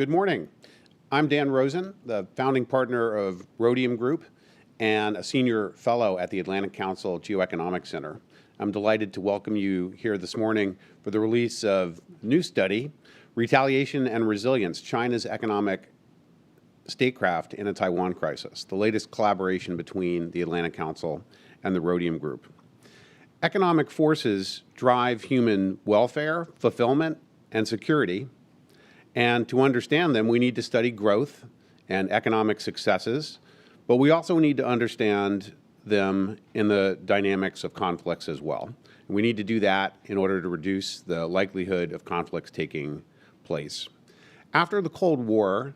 Good morning. I'm Dan Rosen, the founding partner of Rhodium Group and a senior fellow at the Atlantic Council GeoEconomics Center. I'm delighted to welcome you here this morning for the release of a new study, Retaliation and Resilience, China's Economic Statecraft in a Taiwan Crisis, the latest collaboration between the Atlantic Council and the Rhodium Group. Economic forces drive human welfare, fulfillment, and security. And to understand them, we need to study growth and economic successes, but we also need to understand them in the dynamics of conflicts as well. And we need to do that in order to reduce the likelihood of conflicts taking place. After the Cold War,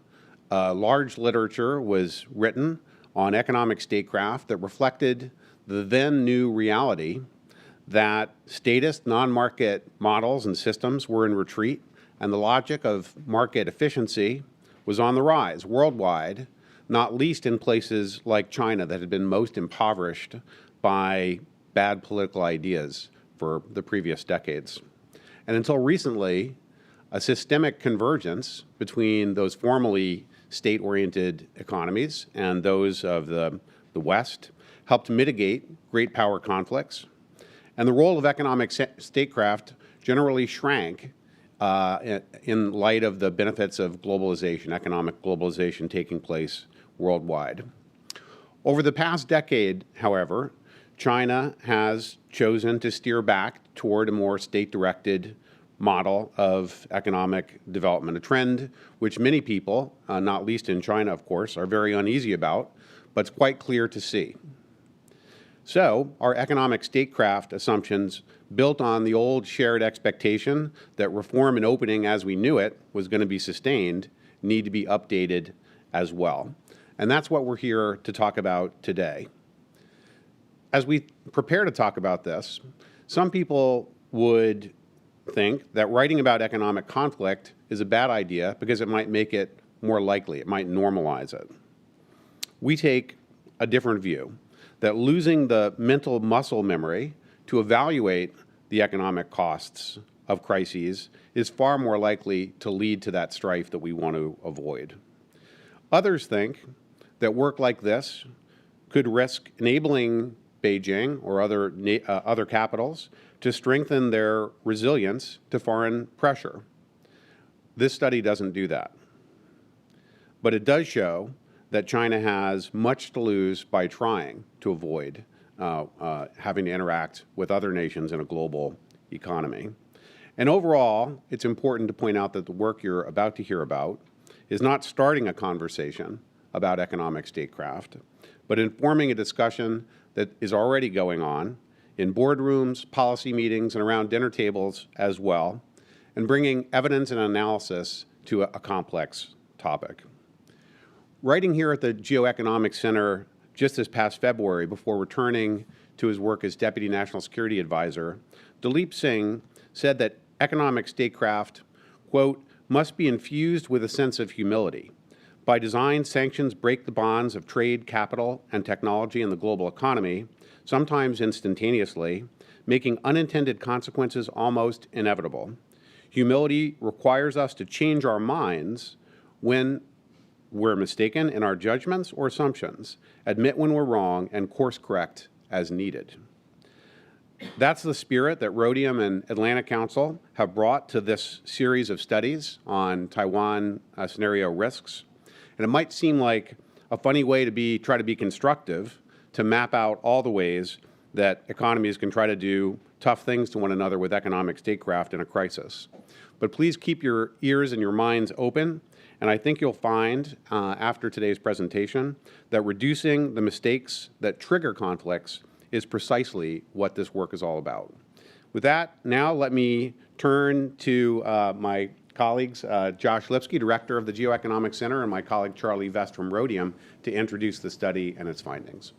large literature was written on economic statecraft that reflected the then new reality that statist non-market models and systems were in retreat, and the logic of market efficiency was on the rise worldwide, not least in places like China that had been most impoverished by bad political ideas for the previous decades. And until recently, a systemic convergence between those formerly state-oriented economies and those of the West helped mitigate great power conflicts. And the role of economic statecraft generally shrank in light of the benefits of globalization, economic globalization taking place worldwide. Over the past decade, however, China has chosen to steer back toward a more state-directed model of economic development, a trend which many people, not least in China, of course, are very uneasy about, but it's quite clear to see. So our economic statecraft assumptions built on the old shared expectation that reform and opening as we knew it was going to be sustained need to be updated as well. And that's what we're here to talk about today. As we prepare to talk about this, some people would think that writing about economic conflict is a bad idea because it might make it more likely, it might normalize it. We take a different view, that losing the mental muscle memory to evaluate the economic costs of crises is far more likely to lead to that strife that we want to avoid. Others think that work like this could risk enabling Beijing or other capitals to strengthen their resilience to foreign pressure. This study doesn't do that. But it does show that China has much to lose by trying to avoid having to interact with other nations in a global economy. And overall, it's important to point out that the work you're about to hear about is not starting a conversation about economic statecraft, but informing a discussion that is already going on in boardrooms, policy meetings, and around dinner tables as well, and bringing evidence and analysis to a complex topic. Writing here at the GeoEconomics Center just this past February before returning to his work as Deputy National Security Advisor, Lipsky said that economic statecraft, quote, must be infused with a sense of humility. By design, sanctions break the bonds of trade, capital, and technology in the global economy, sometimes instantaneously, making unintended consequences almost inevitable. Humility requires us to change our minds when we're mistaken in our judgments or assumptions, admit when we're wrong, and course correct as needed. That's the spirit that Rhodium and Atlantic Council have brought to this series of studies on Taiwan scenario risks. And it might seem like a funny way to try to be constructive, to map out all the ways that economies can try to do tough things to one another with economic statecraft in a crisis. But please keep your ears and your minds open. And I think you'll find, after today's presentation, that reducing the mistakes that trigger conflicts is precisely what this work is all about. With that, now let me turn to my colleagues, Josh Lipsky, Director of the GeoEconomics Center, and my colleague Charlie Vest from Rhodium, to introduce the study and its findings.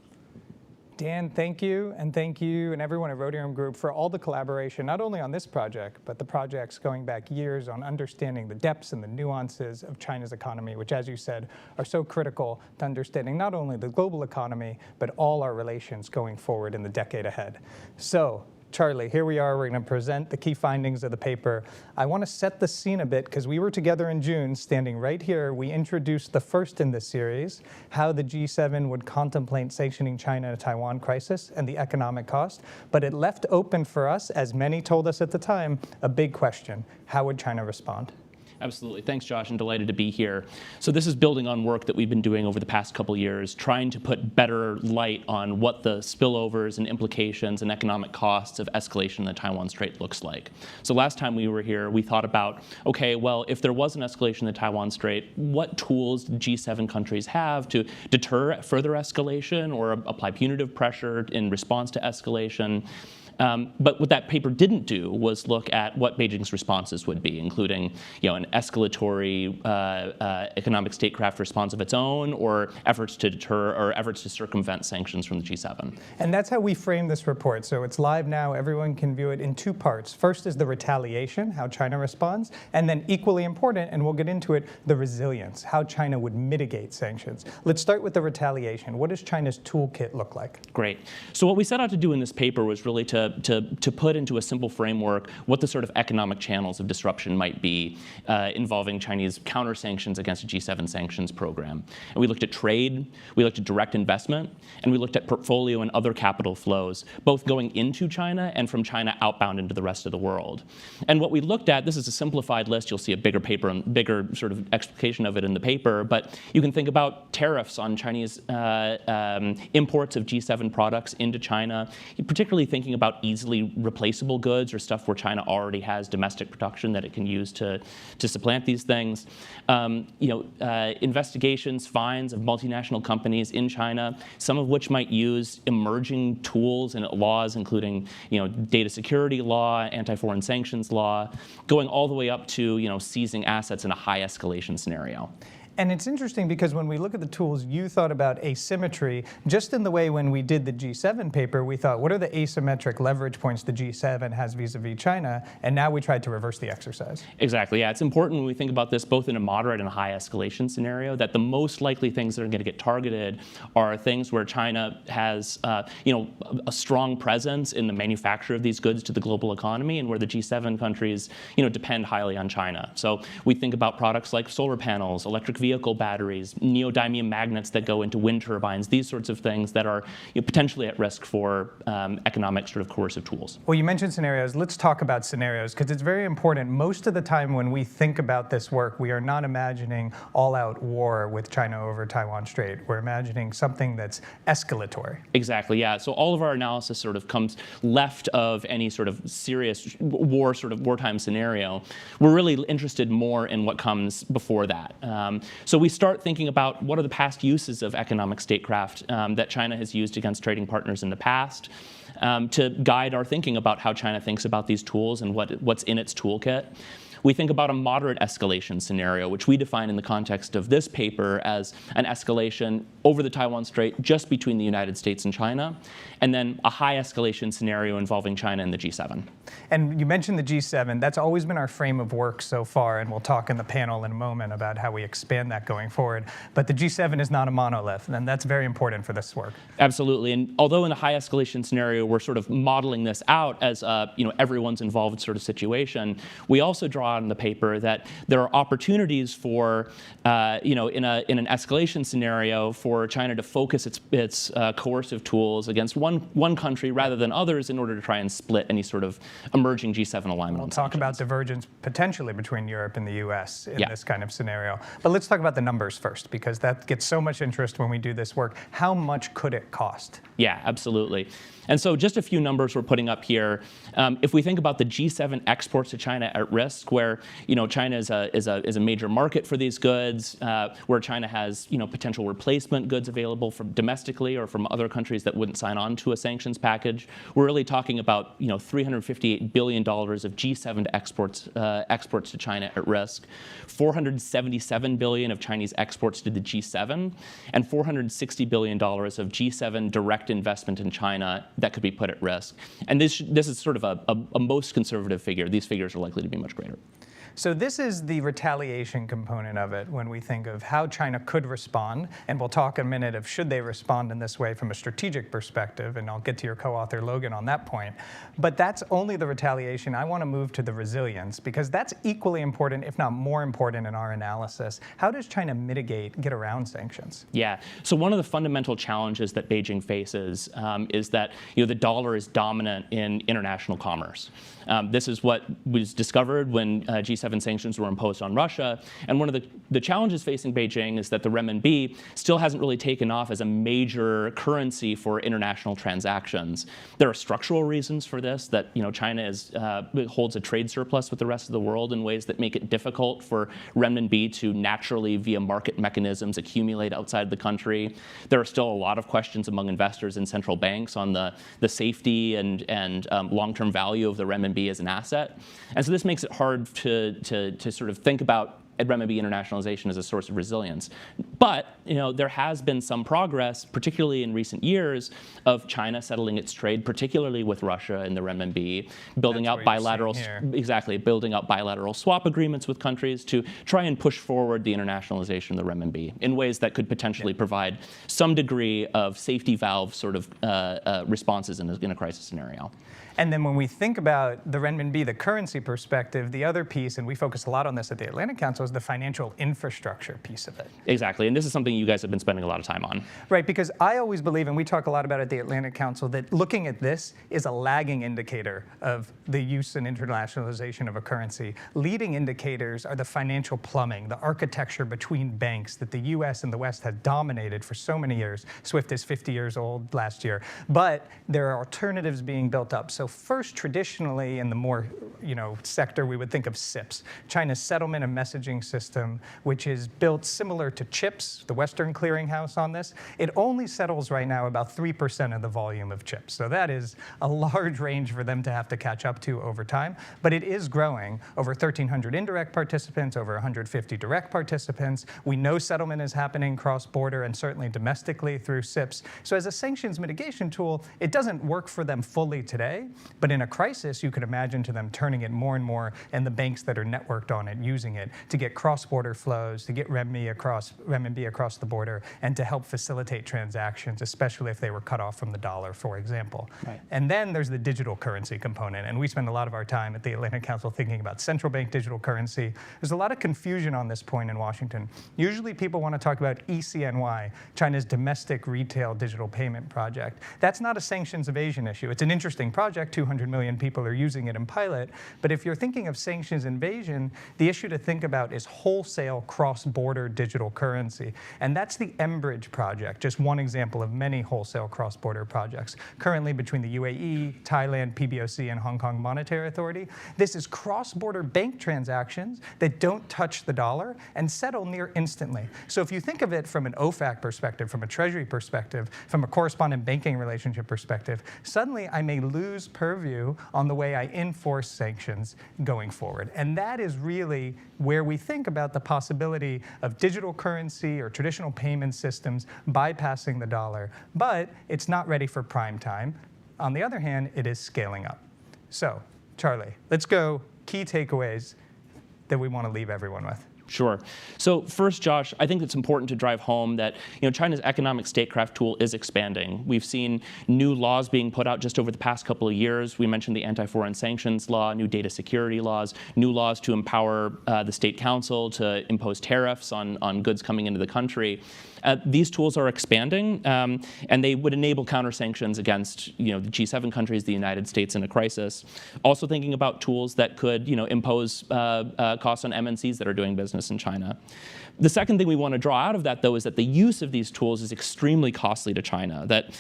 Dan, thank you and everyone at Rhodium Group for all the collaboration, not only on this project, but the projects going back years on understanding the depths and the nuances of China's economy, which, as you said, are so critical to understanding not only the global economy, but all our relations going forward in the decade ahead. So, Charlie, here we are. We're going to present the key findings of the paper. I want to set the scene a bit because we were together in June, standing right here. We introduced the first in this series, how the G7 would contemplate sanctioning China in a Taiwan crisis and the economic cost. But it left open for us, as many told us at the time, a big question. How would China respond? Absolutely. Thanks, Josh. I'm delighted to be here. So this is building on work that we've been doing over the past couple years, trying to put better light on what the spillovers and implications and economic costs of escalation in the Taiwan Strait looks like. So last time we were here, we thought about, okay, well, if there was an escalation in the Taiwan Strait, what tools do G7 countries have to deter further escalation or apply punitive pressure in response to escalation? But what that paper didn't do was look at what Beijing's responses would be, including an escalatory economic statecraft response of its own, or efforts to deter or efforts to circumvent sanctions from the G7. And that's how we frame this report. So it's live now. Everyone can view it in two parts. First is the retaliation, how China responds, and then equally important, and we'll get into it, the resilience, how China would mitigate sanctions. Let's start with the retaliation. What does China's toolkit look like? Great. So what we set out to do in this paper was really to put into a simple framework what the sort of economic channels of disruption might be involving Chinese counter-sanctions against a G7 sanctions program. And we looked at trade, we looked at direct investment, and we looked at portfolio and other capital flows, both going into China and from China outbound into the rest of the world. And what we looked at, this is a simplified list, you'll see a bigger paper and bigger sort of explication of it in the paper, but you can think about tariffs on Chinese imports of G7 products into China, particularly thinking about easily replaceable goods or stuff where China already has domestic production that it can use to supplant these things. Investigations, fines of multinational companies in China, some of which might use emerging tools and laws, including data security law, anti-foreign sanctions law, going all the way up to seizing assets in a high escalation scenario. And it's interesting because when we look at the tools, you thought about asymmetry, just in the way when we did the G7 paper, we thought, what are the asymmetric leverage points the G7 has vis-a-vis China? And now we tried to reverse the exercise. Exactly, yeah. It's important when we think about this both in a moderate and a high escalation scenario that the most likely things that are going to get targeted are things where China has a strong presence in the manufacture of these goods to the global economy and where the G7 countries depend highly on China. So we think about products like solar panels, electric vehicle batteries, neodymium magnets that go into wind turbines, these sorts of things that are potentially at risk for economic sort of coercive tools. Well, you mentioned scenarios. Let's talk about scenarios because it's very important. Most of the time when we think about this work, we are not imagining all-out war with China over Taiwan Strait. We're imagining something that's escalatory. Exactly, yeah. So all of our analysis sort of comes left of any sort of serious wartime scenario. We're really interested more in what comes before that. So we start thinking about what are the past uses of economic statecraft that China has used against trading partners in the past to guide our thinking about how China thinks about these tools and what's in its toolkit. We think about a moderate escalation scenario, which we define in the context of this paper as an escalation over the Taiwan Strait just between the United States and China, and then a high escalation scenario involving China and the G7. And you mentioned the G7. That's always been our frame of work so far, and we'll talk in the panel in a moment about how we expand that going forward. But the G7 is not a monolith, and that's very important for this work. Absolutely. And although in the high escalation scenario, we're sort of modeling this out as everyone's involved sort of situation, we also draw in the paper that there are opportunities for, in an escalation scenario, for China to focus its coercive tools against one country rather than others in order to try and split any sort of emerging G7 alignment. We'll talk about divergence potentially between Europe and the US in this kind of scenario. But let's talk about the numbers first, because that gets so much interest when we do this work. How much could it cost? Yeah, absolutely. And so just a few numbers we're putting up here. If we think about the G7 exports to China at risk, where China is a major market for these goods, where China has potential replacement goods available from domestically or from other countries that wouldn't sign on to a sanctions package, we're really talking about $358 billion of G7 exports to China at risk, $477 billion of Chinese exports to the G7, and $460 billion of G7 direct investment in China that could be put at risk. And this is sort of a most conservative figure. These figures are likely to be much greater. So this is the retaliation component of it when we think of how China could respond. And we'll talk in a minute of should they respond in this way from a strategic perspective. And I'll get to your co-author, Logan, on that point. But that's only the retaliation. I want to move to the resilience, because that's equally important, if not more important, in our analysis. How does China mitigate, get around sanctions? Yeah. So one of the fundamental challenges that Beijing faces is that the dollar is dominant in international commerce. This is what was discovered when G7 sanctions were imposed on Russia. And one of the challenges facing Beijing is that the renminbi still hasn't really taken off as a major currency for international transactions. There are structural reasons for this, that China holds a trade surplus with the rest of the world in ways that make it difficult for renminbi to naturally, via market mechanisms, accumulate outside the country. There are still a lot of questions among investors and central banks on the safety and long-term value of the renminbi as an asset. And so this makes it hard to sort of think about renminbi internationalization as a source of resilience. But there has been some progress, particularly in recent years, of China settling its trade, particularly with Russia and the renminbi, building out bilateral swap agreements with countries to try and push forward the internationalization of the renminbi in ways that could potentially provide some degree of safety valve sort of responses in a crisis scenario. And then when we think about the renminbi, the currency perspective, the other piece, and we focus a lot on this at the Atlantic Council, is the financial infrastructure piece of it. Exactly, and this is something you guys have been spending a lot of time on. Right, because I always believe, and we talk a lot about it at the Atlantic Council, that looking at this is a lagging indicator of the use and internationalization of a currency. Leading indicators are the financial plumbing, the architecture between banks that the US and the West have dominated for so many years. SWIFT is 50 years old last year, but there are alternatives being built up. So first, traditionally, in the more sector, we would think of SIPs, China's settlement and messaging system, which is built similar to CHIPS, the Western clearinghouse on this. It only settles right now about 3% of the volume of CHIPS. So that is a large range for them to have to catch up to over time. But it is growing. Over 1,300 indirect participants, over 150 direct participants. We know settlement is happening cross-border and certainly domestically through SIPs. So as a sanctions mitigation tool, it doesn't work for them fully today. But in a crisis, you could imagine to them turning it more and more, and the banks that are networked on it using it to get cross-border flows, to get renminbi across the border, and to help facilitate transactions, especially if they were cut off from the dollar, for example. Right. And then there's the digital currency component, and we spend a lot of our time at the Atlantic Council thinking about central bank digital currency. There's a lot of confusion on this point in Washington. Usually people want to talk about ECNY, China's domestic retail digital payment project. That's not a sanctions evasion issue. It's an interesting project. 200 million people are using it in pilot. But if you're thinking of sanctions invasion, the issue to think about is wholesale cross-border digital currency. And that's the Enbridge project, just one example of many wholesale cross-border projects. Currently between the UAE, Thailand, PBOC, and Hong Kong Monetary Authority. This is cross-border bank transactions that don't touch the dollar and settle near instantly. So if you think of it from an OFAC perspective, from a treasury perspective, from a correspondent banking relationship perspective, suddenly I may lose purview on the way I enforce sanctions going forward. And that is really where we think about the possibility of digital currency or traditional payment systems bypassing the dollar. But it's not ready for prime time. On the other hand, it is scaling up. So, Charlie, let's go key takeaways that we want to leave everyone with. Sure. So first, Josh, I think it's important to drive home that China's economic statecraft tool is expanding. We've seen new laws being put out just over the past couple of years. We mentioned the anti-foreign sanctions law, new data security laws, new laws to empower the state council to impose tariffs on goods coming into the country. These tools are expanding, and they would enable counter-sanctions against the G7 countries, the United States in a crisis. Also thinking about tools that could impose costs on MNCs that are doing business in China. The second thing we want to draw out of that, though, is that the use of these tools is extremely costly to China. That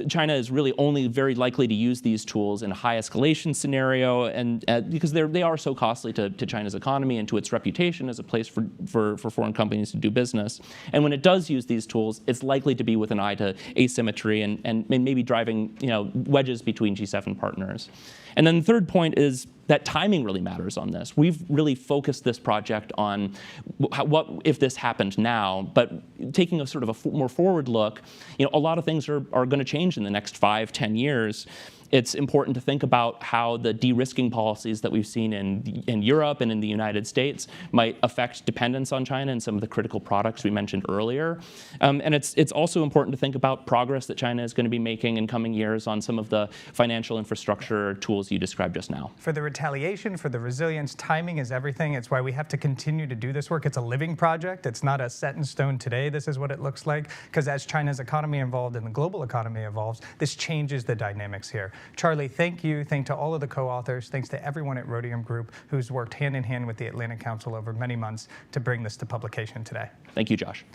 China is really only very likely to use these tools in a high escalation scenario, and because they are so costly to China's economy and to its reputation as a place for foreign companies to do business. And when it does use these tools, it's likely to be with an eye to asymmetry and maybe driving wedges between G7 partners. And then the third point is that timing really matters on this. We've really focused this project on what if this happened now, but taking a sort of a more forward look, a lot of things are going to change in the next 5-10 years. It's important to think about how the de-risking policies that we've seen in Europe and in the United States might affect dependence on China and some of the critical products we mentioned earlier. And it's also important to think about progress that China is going to be making in coming years on some of the financial infrastructure tools you described just now. For the retaliation, for the resilience, timing is everything. It's why we have to continue to do this work. It's a living project. It's not a set in stone today. This is what it looks like. Because as China's economy evolved and the global economy evolves, this changes the dynamics here. Charlie, thank you. Thanks to all of the co-authors. Thanks to everyone at Rhodium Group who's worked hand in hand with the Atlantic Council over many months to bring this to publication today. Thank you, Josh.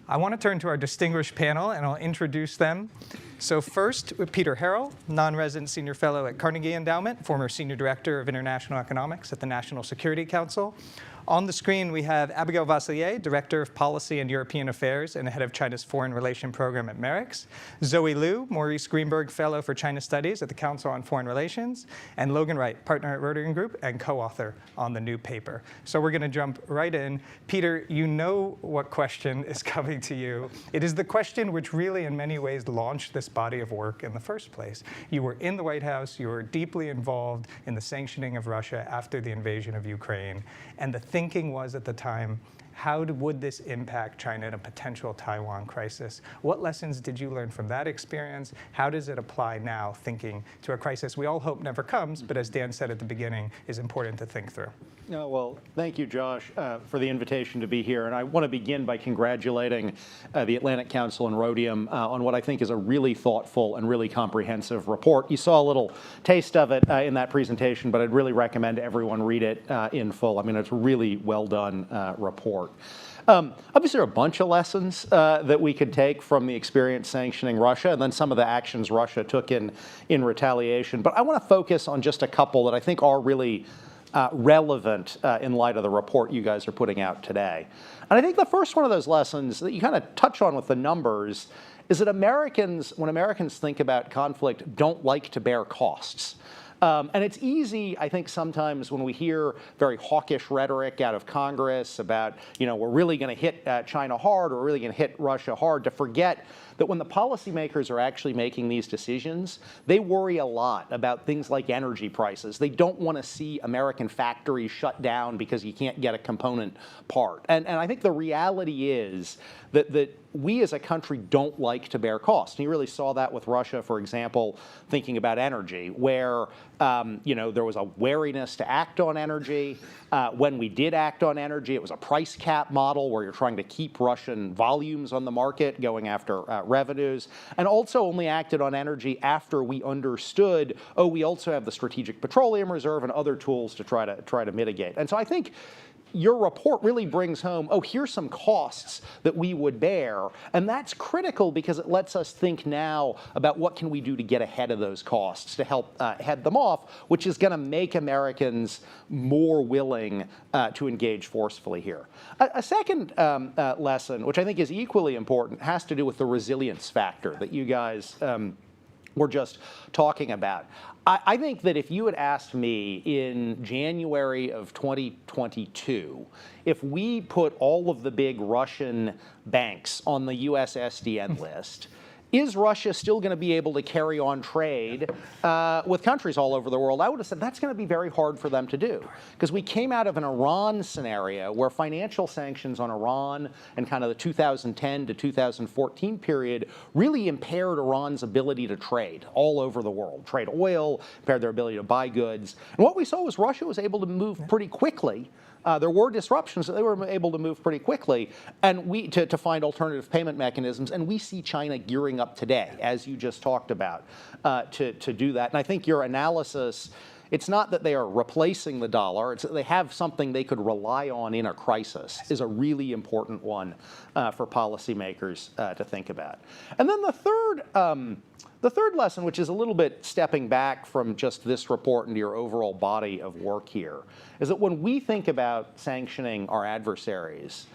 I want to turn to our distinguished panel, and I'll introduce them. So first, Peter Harrell, non-resident senior fellow at Carnegie Endowment, former senior director of international economics at the National Security Council. On the screen, we have Abigaël Vasselier, Director of Policy and European Affairs and head of China's Foreign Relation Program at Merix. Zoe Liu, Maurice Greenberg Fellow for China Studies at the Council on Foreign Relations. And Logan Wright, partner at Rhodium Group and co-author on the new paper. So we're going to jump right in. Peter, you know what question is coming to you. It is the question which really, in many ways, launched this body of work in the first place. You were in the White House. You were deeply involved in the sanctioning of Russia after the invasion of Ukraine. And the thinking was at the time, how would this impact China in a potential Taiwan crisis? What lessons did you learn from that experience? How does it apply now, thinking to a crisis we all hope never comes, but as Dan said at the beginning, is important to think through? Well, thank you, Josh, for the invitation to be here. And I want to begin by congratulating the Atlantic Council and Rhodium on what I think is a really thoughtful and really comprehensive report. You saw a little taste of it in that presentation, but I'd really recommend everyone read it in full. I mean, it's a really well done report. Obviously, there are a bunch of lessons that we could take from the experience sanctioning Russia and then some of the actions Russia took in retaliation. But I want to focus on just a couple that I think are really relevant in light of the report you guys are putting out today. And I think the first one of those lessons that you kind of touch on with the numbers is that when Americans think about conflict, don't like to bear costs. And it's easy, I think, sometimes when we hear very hawkish rhetoric out of Congress about, we're really going to hit China hard, or we're really going to hit Russia hard, to forget that when the policymakers are actually making these decisions, they worry a lot about things like energy prices. They don't want to see American factories shut down because you can't get a component part. And I think the reality is that we as a country don't like to bear costs. And you really saw that with Russia, for example, thinking about energy, where there was a wariness to act on energy. When we did act on energy, it was a price cap model where you're trying to keep Russian volumes on the market, going after revenues, and also only acted on energy after we understood, we also have the Strategic Petroleum Reserve and other tools to try to mitigate. And so I think your report really brings home, here's some costs that we would bear. And that's critical because it lets us think now about what can we do to get ahead of those costs to help head them off, which is going to make Americans more willing to engage forcefully here. A second lesson, which I think is equally important, has to do with the resilience factor that you guys were just talking about. I think that if you had asked me in January of 2022, if we put all of the big Russian banks on the US SDN list, is Russia still going to be able to carry on trade with countries all over the world? I would have said that's going to be very hard for them to do, because we came out of an Iran scenario where financial sanctions on Iran and kind of the 2010 to 2014 period really impaired Iran's ability to trade all over the world, trade oil, impaired their ability to buy goods. And what we saw was Russia was able to move pretty quickly. There were disruptions, but they were able to move pretty quickly and to find alternative payment mechanisms. And we see China gearing up today, as you just talked about, to do that. And I think your analysis, it's not that they are replacing the dollar, it's that they have something they could rely on in a crisis, is a really important one for policymakers to think about. And then the third lesson, which is a little bit stepping back from just this report into your overall body of work here, is that when we think about sanctioning our adversaries,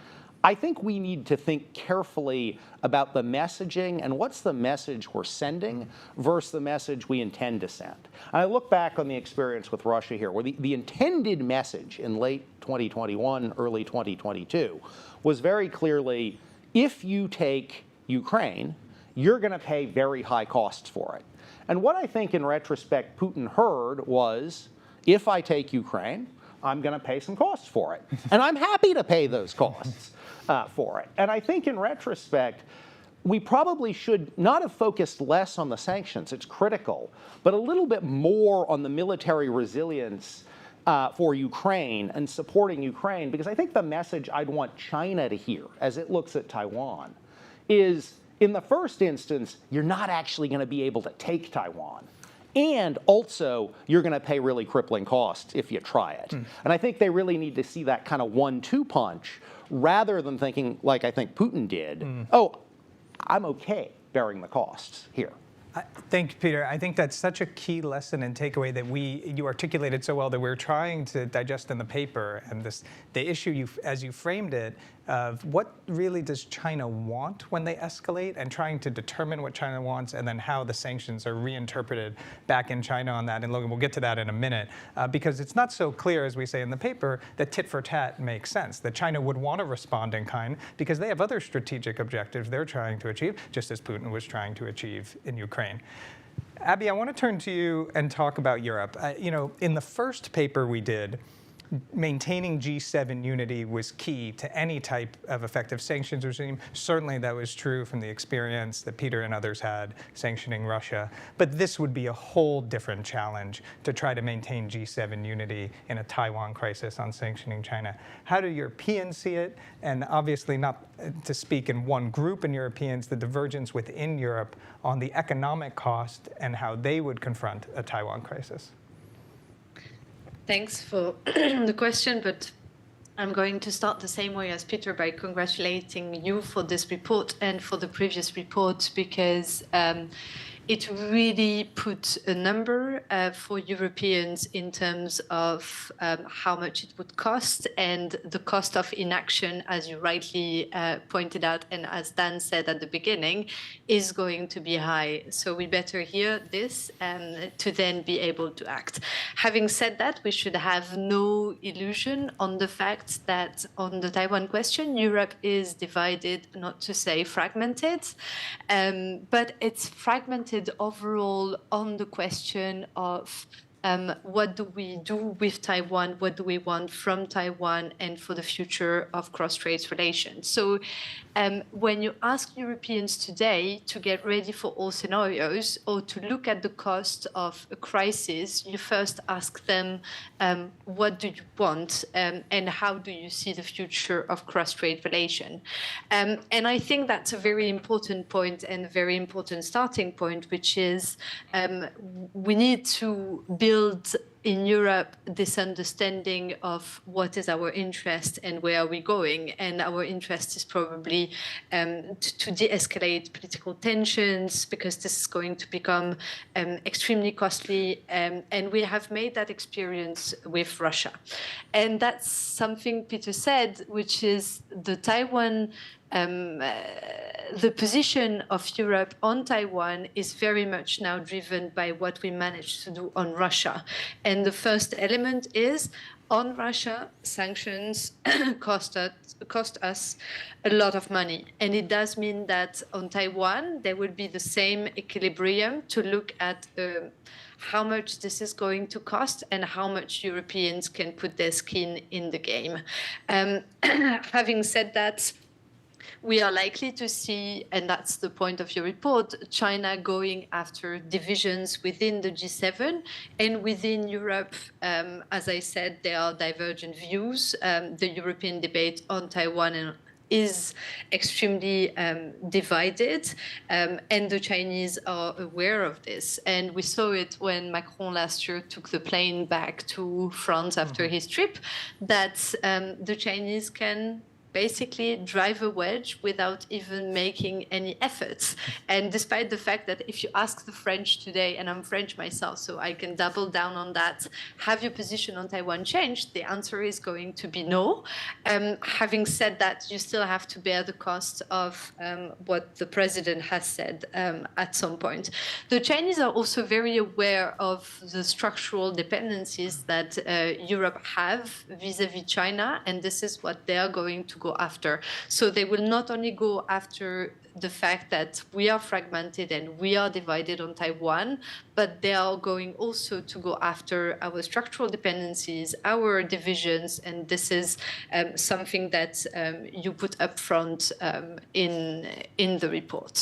I think we need to think carefully about the messaging and what's the message we're sending versus the message we intend to send. And I look back on the experience with Russia here, where the intended message in late 2021, early 2022, was very clearly, if you take Ukraine, you're going to pay very high costs for it. And what I think in retrospect Putin heard was, if I take Ukraine, I'm going to pay some costs for it. And I'm happy to pay those costs for it. And I think in retrospect, we probably should not have focused less on the sanctions, it's critical, but a little bit more on the military resilience for Ukraine and supporting Ukraine, because I think the message I'd want China to hear as it looks at Taiwan is, in the first instance, you're not actually going to be able to take Taiwan. And also, you're going to pay really crippling costs if you try it. And I think they really need to see that kind of 1-2 punch, rather than thinking, like I think Putin did, oh, I'm okay bearing the costs here. Thank you, Peter. I think that's such a key lesson and takeaway that you articulated so well that we're trying to digest in the paper. And the issue, as you framed it, of what really does China want when they escalate, and trying to determine what China wants, and then how the sanctions are reinterpreted back in China on that. And Logan, we'll get to that in a minute, because it's not so clear, as we say in the paper, that tit for tat makes sense, that China would want to respond in kind because they have other strategic objectives they're trying to achieve, just as Putin was trying to achieve in Ukraine. Abby, I want to turn to you and talk about Europe. In the first paper we did, maintaining G7 unity was key to any type of effective sanctions regime. Certainly that was true from the experience that Peter and others had sanctioning Russia. But this would be a whole different challenge to try to maintain G7 unity in a Taiwan crisis on sanctioning China. How do Europeans see it? And obviously not to speak in one group in Europeans, the divergence within Europe on the economic cost and how they would confront a Taiwan crisis. Thanks for the question, but I'm going to start the same way as Peter by congratulating you for this report and for the previous report, because it really put a number for Europeans in terms of how much it would cost, and the cost of inaction, as you rightly pointed out, and as Dan said at the beginning, is going to be high. So we better hear this to then be able to act. Having said that, we should have no illusion on the fact that on the Taiwan question, Europe is divided, not to say fragmented, but it's fragmented overall on the question of what do we do with Taiwan, what do we want from Taiwan, and for the future of cross-strait relations. So when you ask Europeans today to get ready for all scenarios or to look at the cost of a crisis, you first ask them, what do you want, and how do you see the future of cross-strait relation? And I think that's a very important point and a very important starting point, which is we need to build in Europe this understanding of what is our interest and where are we going. And our interest is probably to de-escalate political tensions, because this is going to become extremely costly. And we have made that experience with Russia. And that's something Peter said, which is the Taiwan the position of Europe on Taiwan is very much now driven by what we managed to do on Russia. And the first element is, on Russia, sanctions cost us a lot of money. And it does mean that on Taiwan, there will be the same equilibrium to look at how much this is going to cost and how much Europeans can put their skin in the game. Having said that, we are likely to see, and that's the point of your report, China going after divisions within the G7 and within Europe. As I said, there are divergent views. The European debate on Taiwan is extremely divided, and the Chinese are aware of this. And we saw it when Macron last year took the plane back to France after his trip, that the Chinese can basically drive a wedge without even making any efforts. And despite the fact that if you ask the French today, and I'm French myself, so I can double down on that, have your position on Taiwan changed? The answer is going to be no. Having said that, you still have to bear the cost of what the president has said at some point. The Chinese are also very aware of the structural dependencies that Europe have vis-a-vis China, and this is what they are going to go go after. So they will not only go after the fact that we are fragmented and we are divided on Taiwan, but they are going also to go after our structural dependencies, our divisions, and this is something that you put up front in the report.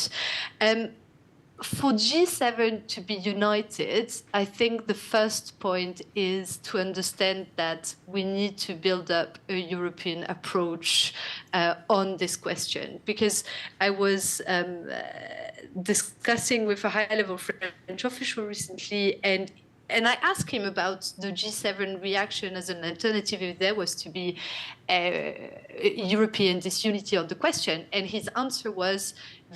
For G7 to be united, I think the first point is to understand that we need to build up a European approach on this question. Because I was discussing with a high-level French official recently, and I asked him about the G7 reaction as an alternative if there was to be European disunity on the question. And his answer was,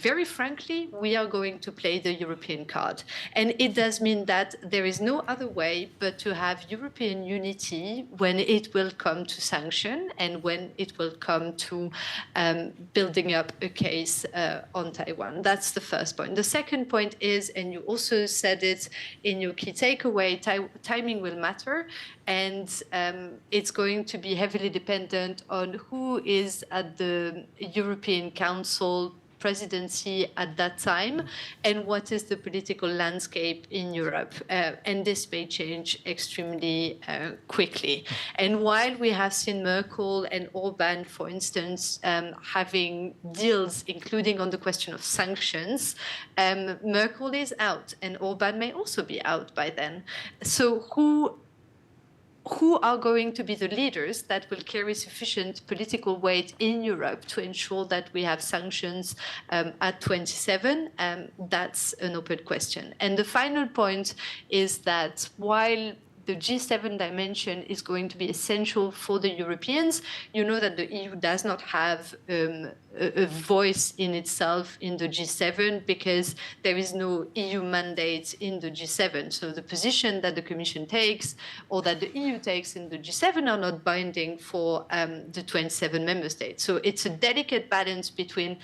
very frankly, we are going to play the European card. And it does mean that there is no other way but to have European unity when it will come to sanction and when it will come to building up a case on Taiwan. That's the first point. The second point is, and you also said it in your key takeaway, timing will matter. And it's going to be heavily dependent on who is at the European Council presidency at that time and what is the political landscape in Europe. And this may change extremely quickly. And while we have seen Merkel and Orban, for instance, having deals, including on the question of sanctions, Merkel is out and Orban may also be out by then. So who are going to be the leaders that will carry sufficient political weight in Europe to ensure that we have sanctions at 27? That's an open question. And the final point is that while the G7 dimension is going to be essential for the Europeans, you know that the EU does not have a voice in itself in the G7 because there is no EU mandate in the G7. So the position that the Commission takes or that the EU takes in the G7 are not binding for the 27 member states. So it's a delicate balance between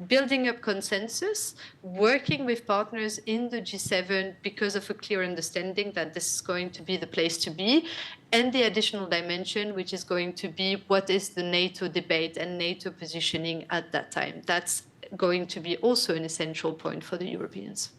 building up consensus, working with partners in the G7 because of a clear understanding that this is going to be the place to be, and the additional dimension, which is going to be what is the NATO debate and NATO positioning at that time. That's going to be also an essential point for the Europeans.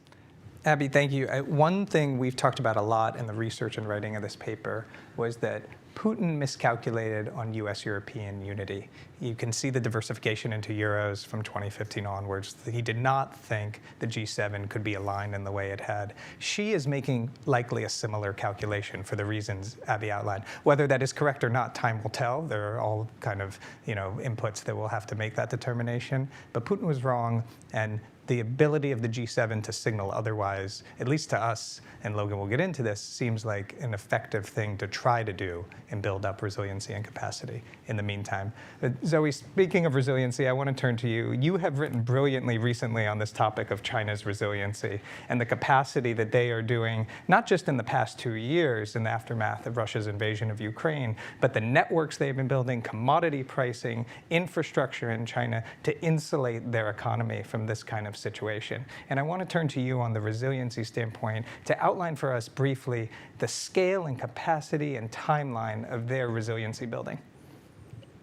Abby, thank you. One thing we've talked about a lot in the research and writing of this paper was that Putin miscalculated on US-European unity. You can see the diversification into euros from 2015 onwards. He did not think the G7 could be aligned in the way it had. She is making likely a similar calculation for the reasons Abby outlined. Whether that is correct or not, time will tell. There are all kind of inputs that will have to make that determination. But Putin was wrong, and the ability of the G7 to signal otherwise, at least to us, and Logan will get into this, seems like an effective thing to try to do and build up resiliency and capacity in the meantime. Zoe, speaking of resiliency, I want to turn to you. You have written brilliantly recently on this topic of China's resiliency and the capacity that they are doing, not just in the past 2 years in the aftermath of Russia's invasion of Ukraine, but the networks they've been building, commodity pricing, infrastructure in China to insulate their economy from this kind of situation. And I want to turn to you on the resiliency standpoint to outline for us briefly the scale and capacity and timeline of their resiliency building.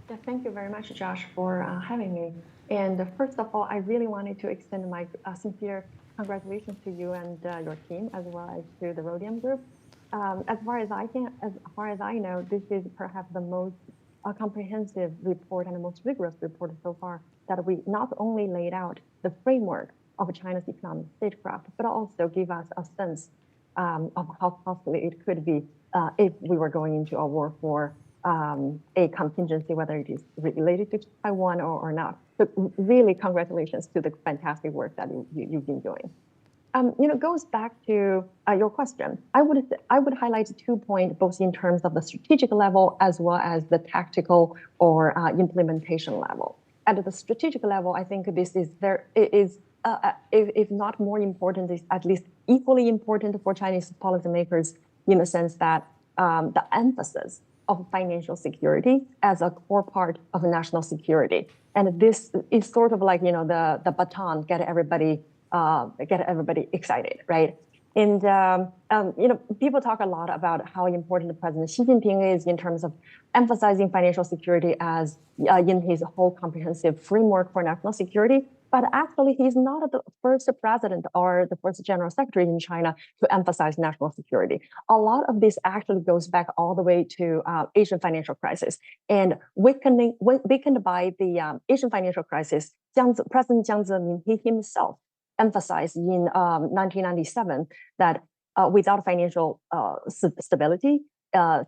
Yeah, thank you very much, Josh, for having me. And first of all, I really wanted to extend my sincere congratulations to you and your team, as well as to the Rhodium Group. As far as I know, this is perhaps the most comprehensive report and the most rigorous report so far that we not only laid out the framework of China's economic statecraft, but also give us a sense of how costly it could be if we were going into a war for a contingency, whether it is related to Taiwan or not. So really, congratulations to the fantastic work that you've been doing. Goes back to your question. I would highlight 2 points, both in terms of the strategic level as well as the tactical or implementation level. At the strategic level, I think this is if not more important, is at least equally important for Chinese policymakers in the sense that the emphasis of financial security as a core part of national security. And this is sort of like, the baton, get everybody excited, right? And people talk a lot about how important President Xi Jinping is in terms of emphasizing financial security as in his whole comprehensive framework for national security. But actually, he's not the first president or the first general secretary in China to emphasize national security. A lot of this actually goes back all the way to Asian financial crisis. And weakened by the Asian financial crisis, President Jiang Zemin, he himself emphasized in 1997 that without financial stability,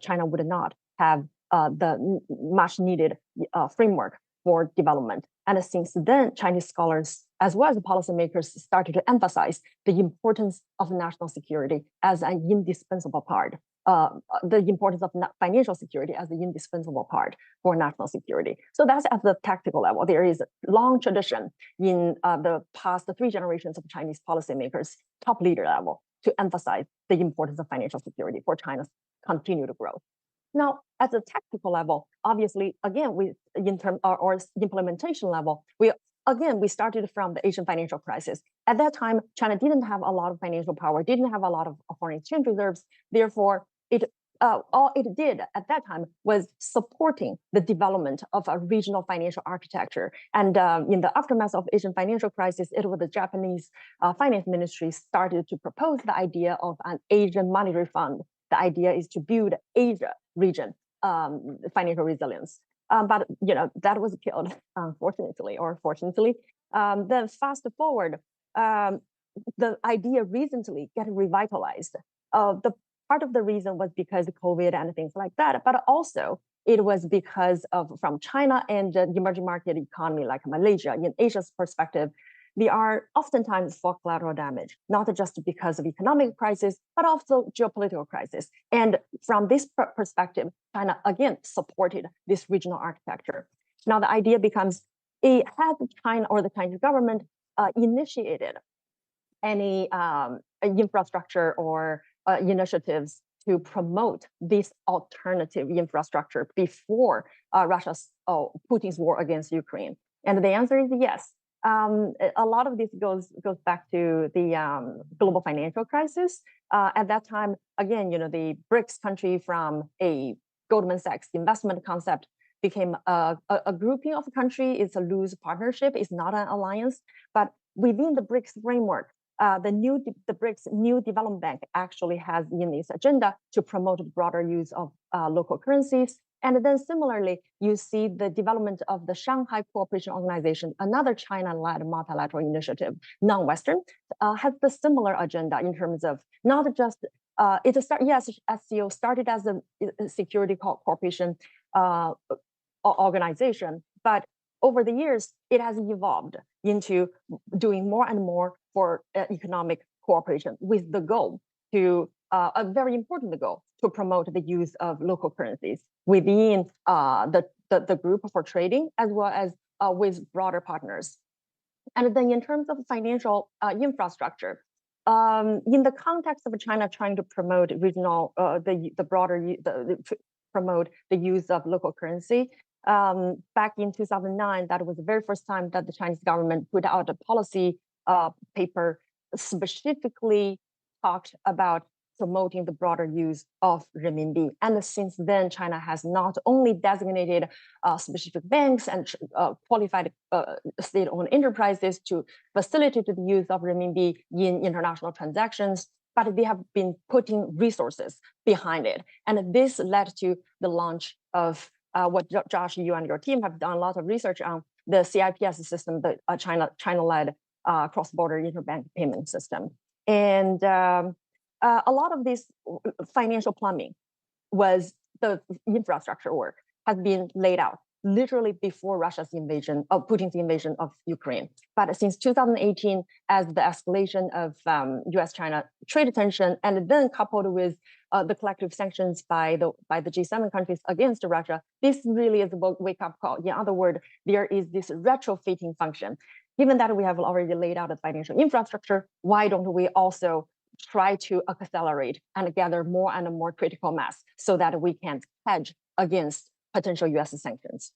China would not have the much needed framework for development. And since then, Chinese scholars, as well as policymakers, started to emphasize the importance of national security as an indispensable part, the importance of financial security as the indispensable part for national security. So that's at the tactical level. There is a long tradition in the past 3 generations of Chinese policymakers, top leader level, to emphasize the importance of financial security for China's continued growth. Now, at the tactical level, obviously, again, in terms or implementation level, we started from the Asian financial crisis. At that time, China didn't have a lot of financial power, didn't have a lot of foreign exchange reserves. Therefore, all it did at that time was supporting the development of a regional financial architecture. And in the aftermath of Asian financial crisis, it was the Japanese finance ministry started to propose the idea of an Asian monetary fund. The idea is to build Asia region financial resilience. But that was killed, unfortunately or fortunately. Then fast forward, the idea recently get revitalized. The part of the reason was because of COVID and things like that, but also it was because of from China and the emerging market economy like Malaysia. In Asia's perspective, they are oftentimes for collateral damage, not just because of economic crisis, but also geopolitical crisis. And from this perspective, China again supported this regional architecture. Now the idea becomes, has China or the Chinese government initiated any infrastructure or initiatives to promote this alternative infrastructure before Putin's war against Ukraine? And the answer is yes. A lot of this goes back to the global financial crisis. At that time, again, the BRICS country from a Goldman Sachs investment concept became a grouping of country. It's a loose partnership. It's not an alliance. But within the BRICS framework, the BRICS New Development Bank actually has in its agenda to promote broader use of local currencies. And then similarly, you see the development of the Shanghai Cooperation Organization, another China-led multilateral initiative, non-Western, has the similar agenda in terms of not just, SCO started as a security cooperation organization, but over the years, it has evolved into doing more and more for economic cooperation with the goal to, a very important goal, to promote the use of local currencies within the group for trading, as well as with broader partners. And then in terms of financial infrastructure, in the context of China trying to promote regional, promote the use of local currency, back in 2009, that was the very first time that the Chinese government put out a policy paper specifically talked about promoting the broader use of renminbi. And since then, China has not only designated specific banks and qualified state-owned enterprises to facilitate the use of renminbi in international transactions, but they have been putting resources behind it. And this led to the launch of what Josh, you and your team have done a lot of research on, the CIPS system, the China-led cross-border interbank payment system. And a lot of this financial plumbing was the infrastructure work has been laid out literally before Russia's invasion of Putin's invasion of Ukraine. But since 2018, as the escalation of U.S.-China trade tension, and then coupled with the collective sanctions by the G7 countries against Russia, this really is a wake-up call. In other words, there is this retrofitting function. Given that we have already laid out a financial infrastructure, why don't we also try to accelerate and gather more and more critical mass so that we can hedge against potential U.S. sanctions?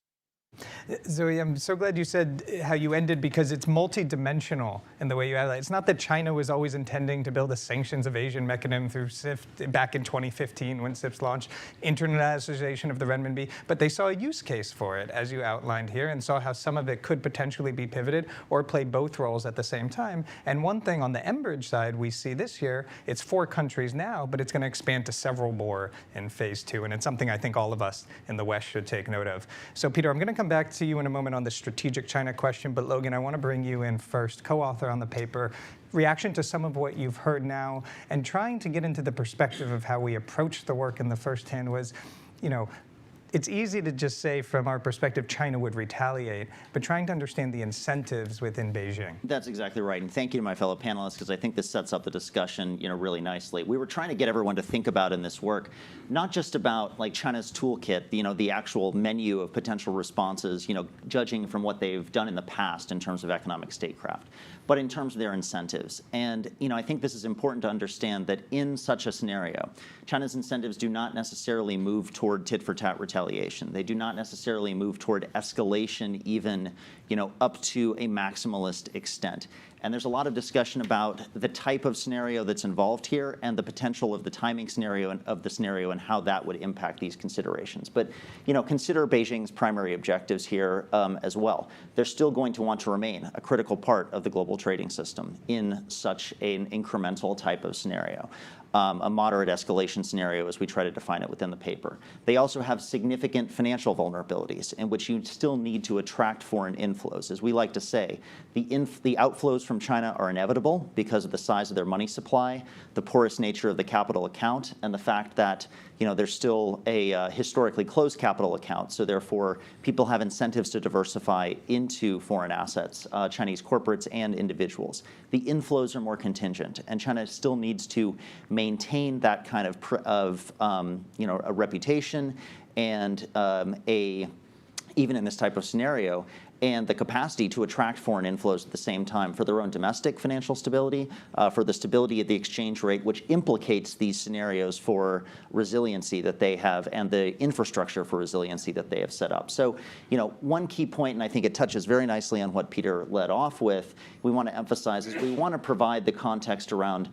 Zoe, I'm so glad you said how you ended, because it's multidimensional in the way you outlined. It's not that China was always intending to build a sanctions evasion mechanism through SIFT back in 2015 when SIFT launched, internationalization of the renminbi, but they saw a use case for it, as you outlined here, and saw how some of it could potentially be pivoted or play both roles at the same time. And one thing on the Enbridge side we see this year, it's 4 countries now, but it's going to expand to several more in phase 2, and it's something I think all of us in the West should take note of. So Peter, I'm going to come back to you in a moment on the strategic China question, but Logan, I want to bring you in first, co-author on the paper, reaction to some of what you've heard now, and trying to get into the perspective of how we approached the work in the first hand was, it's easy to just say from our perspective China would retaliate, but trying to understand the incentives within Beijing. That's exactly right, and thank you to my fellow panelists, because I think this sets up the discussion really nicely. We were trying to get everyone to think about in this work, not just about like China's toolkit, the actual menu of potential responses, judging from what they've done in the past in terms of economic statecraft, but in terms of their incentives. And I think this is important to understand that in such a scenario, China's incentives do not necessarily move toward tit-for-tat retaliation. They do not necessarily move toward escalation, even up to a maximalist extent. And there's a lot of discussion about the type of scenario that's involved here and the potential of the timing scenario and how that would impact these considerations. But consider Beijing's primary objectives here as well. They're still going to want to remain a critical part of the global trading system in such an incremental type of scenario. A moderate escalation scenario, as we try to define it within the paper. They also have significant financial vulnerabilities in which you still need to attract foreign inflows. As we like to say, the outflows from China are inevitable because of the size of their money supply, the porous nature of the capital account, and the fact that there's still a historically closed capital account. So therefore, people have incentives to diversify into foreign assets, Chinese corporates and individuals. The inflows are more contingent, and China still needs to maintain that kind of a reputation and even in this type of scenario, and the capacity to attract foreign inflows at the same time for their own domestic financial stability, for the stability of the exchange rate, which implicates these scenarios for resiliency that they have and the infrastructure for resiliency that they have set up. So, one key point, and I think it touches very nicely on what Peter led off with, we want to emphasize is we want to provide the context around,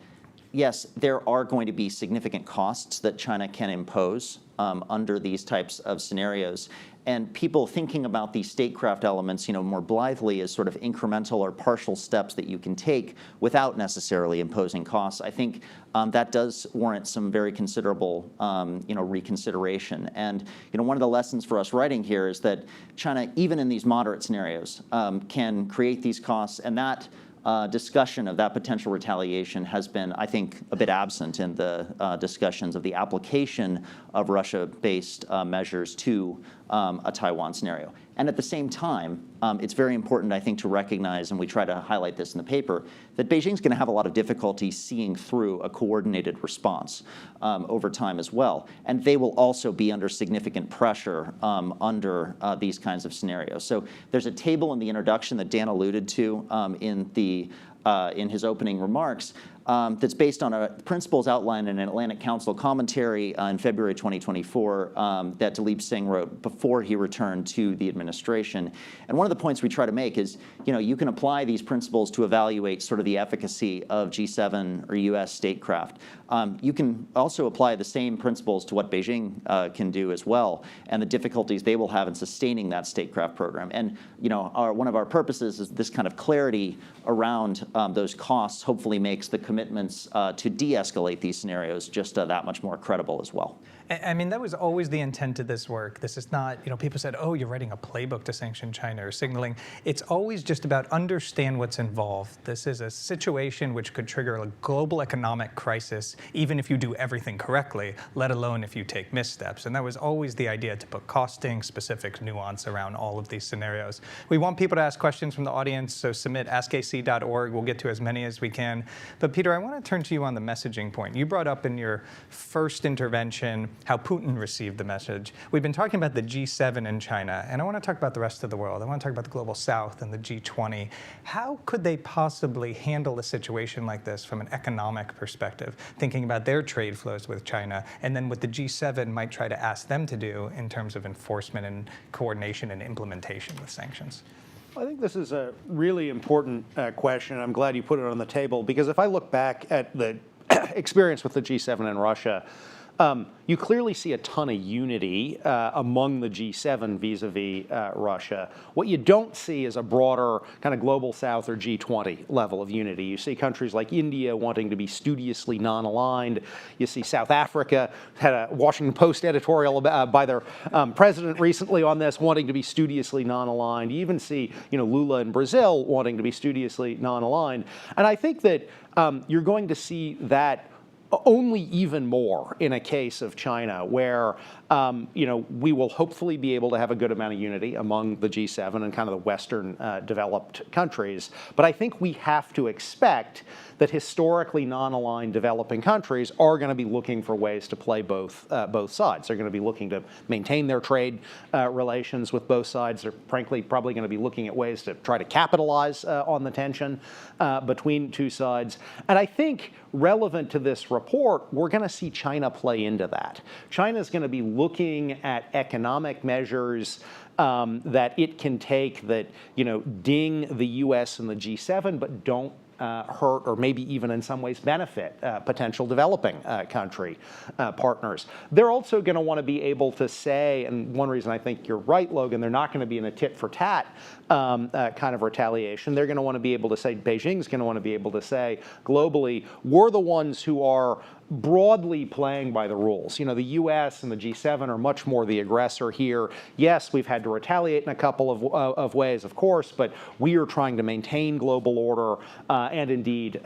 yes, there are going to be significant costs that China can impose under these types of scenarios. And people thinking about these statecraft elements, more blithely as sort of incremental or partial steps that you can take without necessarily imposing costs, I think that does warrant some very considerable, reconsideration. And one of the lessons for us writing here is that China, even in these moderate scenarios, can create these costs, and that discussion of that potential retaliation has been, I think, a bit absent in the discussions of the application of Russia-based measures to a Taiwan scenario. And at the same time, it's very important, I think, to recognize, and we try to highlight this in the paper, that Beijing's going to have a lot of difficulty seeing through a coordinated response over time as well. And they will also be under significant pressure under these kinds of scenarios. So there's a table in the introduction that Dan alluded to in his opening remarks that's based on principles outlined in an Atlantic Council commentary in February 2024 that Lipsky wrote before he returned to the administration. And one of the points we try to make is, you can apply these principles to evaluate sort of the efficacy of G7 or U.S. statecraft. You can also apply the same principles to what Beijing can do as well, and the difficulties they will have in sustaining that statecraft program. And one of our purposes is this kind of clarity around those costs hopefully makes the commitments to de-escalate these scenarios just that much more credible as well. I mean, that was always the intent of this work. This is not, people said, oh, you're writing a playbook to sanction China or signaling. It's always just about understand what's involved. This is a situation which could trigger a global economic crisis, even if you do everything correctly, let alone if you take missteps. And that was always the idea, to put costing, specific nuance around all of these scenarios. We want people to ask questions from the audience, so submit askac.org. We'll get to as many as we can. But Peter, I want to turn to you on the messaging point. You brought up in your first intervention how Putin received the message. We've been talking about the G7 in China, and I want to talk about the rest of the world. I want to talk about the global south and the G20. How could they possibly handle a situation like this from an economic perspective, thinking about their trade flows with China, and then what the G7 might try to ask them to do in terms of enforcement and coordination and implementation with sanctions? I think this is a really important question. I'm glad you put it on the table, because if I look back at the experience with the G7 and Russia, you clearly see a ton of unity among the G7 vis-a-vis Russia. What you don't see is a broader kind of global south or G20 level of unity. You see countries like India wanting to be studiously non-aligned. You see South Africa had a Washington Post editorial by their president recently on this, wanting to be studiously non-aligned. You even see, Lula in Brazil wanting to be studiously non-aligned. And I think that you're going to see that only even more in a case of China, where we will hopefully be able to have a good amount of unity among the G7 and kind of the Western developed countries. But I think we have to expect that historically non-aligned developing countries are going to be looking for ways to play both sides. They're going to be looking to maintain their trade relations with both sides. They're frankly probably going to be looking at ways to try to capitalize on the tension between two sides. And I think relevant to this report, we're going to see China play into that. China's going to be looking at economic measures that it can take that, ding the US and the G7, but don't hurt or maybe even in some ways benefit potential developing country partners. They're also going to want to be able to say, and one reason I think you're right, Logan, they're not going to be in a tit for tat kind of retaliation. They're going to want to be able to say, Beijing's going to want to be able to say globally, we're the ones who are broadly playing by the rules. The US and the G7 are much more the aggressor here. Yes, we've had to retaliate in a couple of ways, of course, but we are trying to maintain global order and indeed,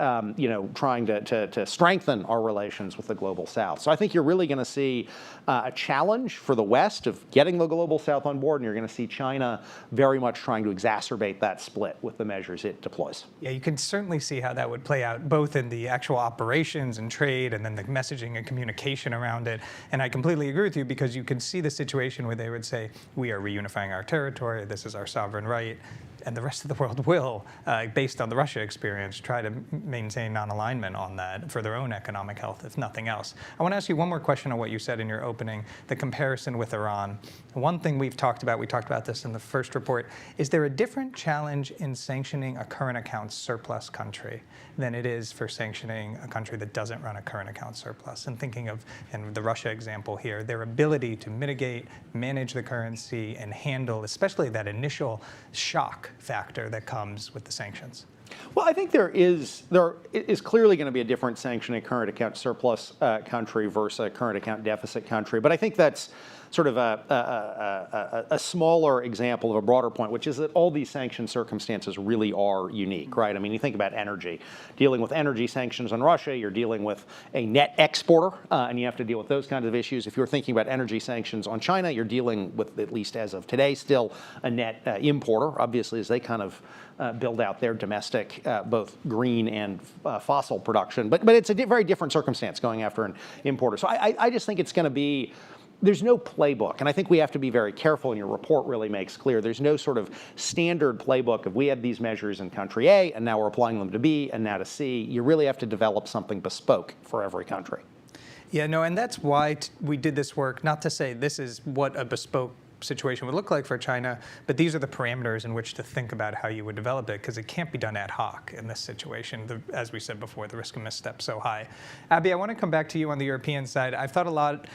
trying to strengthen our relations with the global south. So I think you're really going to see a challenge for the West of getting the global south on board, and you're going to see China very much trying to exacerbate that split with the measures it deploys. Yeah, you can certainly see how that would play out both in the actual operations and trade and then the messaging and communication around it. And I completely agree with you, because you can see the situation where they would say, we are reunifying our territory, this is our sovereign right, and the rest of the world will, based on the Russia experience, try to maintain non-alignment on that for their own economic health, if nothing else. I want to ask you one more question on what you said in your opening, the comparison with Iran. One thing we talked about this in the first report, is there a different challenge in sanctioning a current account surplus country than it is for sanctioning a country that doesn't run a current account surplus? And thinking of, in the Russia example here, their ability to mitigate, manage the currency, and handle especially that initial shock factor that comes with the sanctions. Well, I think there is clearly going to be a different sanction in a current account surplus country versus a current account deficit country. But I think that's sort of a smaller example of a broader point, which is that all these sanction circumstances really are unique, right? I mean, you think about energy. Dealing with energy sanctions on Russia, you're dealing with a net exporter, and you have to deal with those kinds of issues. If you're thinking about energy sanctions on China, you're dealing with, at least as of today, still a net importer, obviously, as they kind of build out their domestic, both green and fossil production. But it's a very different circumstance going after an importer. So I just think it's going to be, there's no playbook, and I think we have to be very careful, and your report really makes clear there's no sort of standard playbook of we had these measures in country A, and now we're applying them to B, and now to C. You really have to develop something bespoke for every country. Yeah, no, and that's why we did this work, not to say this is what a bespoke situation would look like for China, but these are the parameters in which to think about how you would develop it, because it can't be done ad hoc in this situation. As we said before, the risk of misstep so high. Abby, I want to come back to you on the European side. I've thought a lot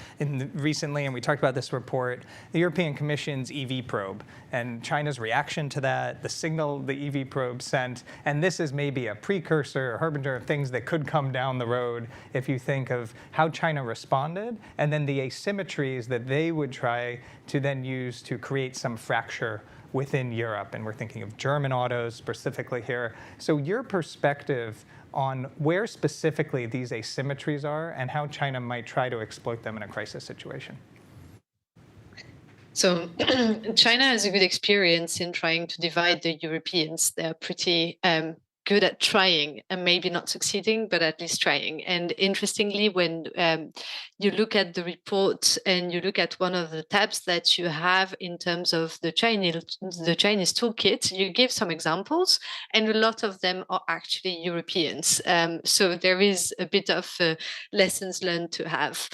recently, and we talked about this report, the European Commission's EV probe, and China's reaction to that, the signal the EV probe sent, and this is maybe a precursor, a harbinger of things that could come down the road if you think of how China responded, and then the asymmetries that they would try to then use to create some fracture within Europe. And we're thinking of German autos specifically here. So your perspective on where specifically these asymmetries are and how China might try to exploit them in a crisis situation. So China has a good experience in trying to divide the Europeans. They're pretty good at trying and maybe not succeeding, but at least trying. And interestingly, when you look at the report and you look at one of the tabs that you have in terms of the Chinese toolkit, you give some examples, and a lot of them are actually Europeans. So there is a bit of lessons learned to have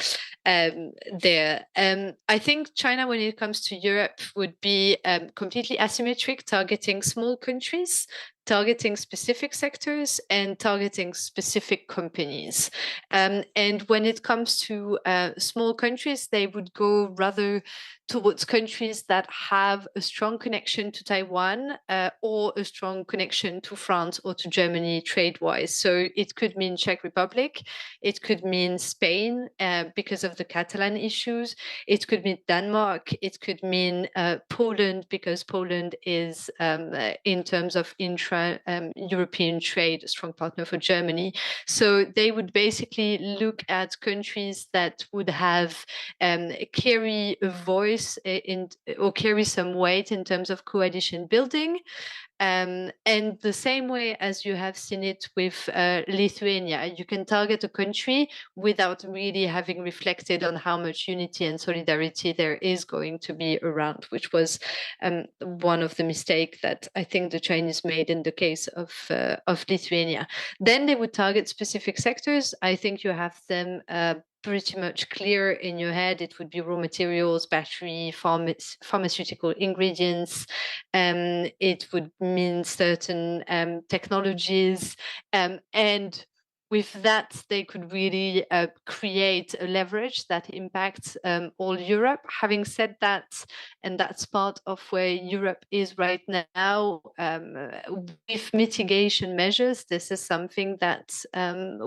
there. I think China, when it comes to Europe, would be completely asymmetric, targeting small countries, targeting specific sectors, and targeting specific companies. And when it comes to small countries, they would go rather towards countries that have a strong connection to Taiwan or a strong connection to France or to Germany trade-wise. So it could mean Czech Republic, it could mean Spain because of the Catalan issues, it could mean Denmark, it could mean Poland, because Poland is, in terms of European trade, a strong partner for Germany. So they would basically look at countries that would have carry a voice or carry some weight in terms of coalition building. And the same way as you have seen it with Lithuania, you can target a country without really having reflected on how much unity and solidarity there is going to be around, which was one of the mistakes that I think the Chinese made in the case of Lithuania. Then they would target specific sectors. I think you have them pretty much clear in your head. It would be raw materials, battery, pharmaceutical ingredients. It would mean certain technologies. And with that, they could really create a leverage that impacts all Europe. Having said that, and that's part of where Europe is right now, with mitigation measures, this is something that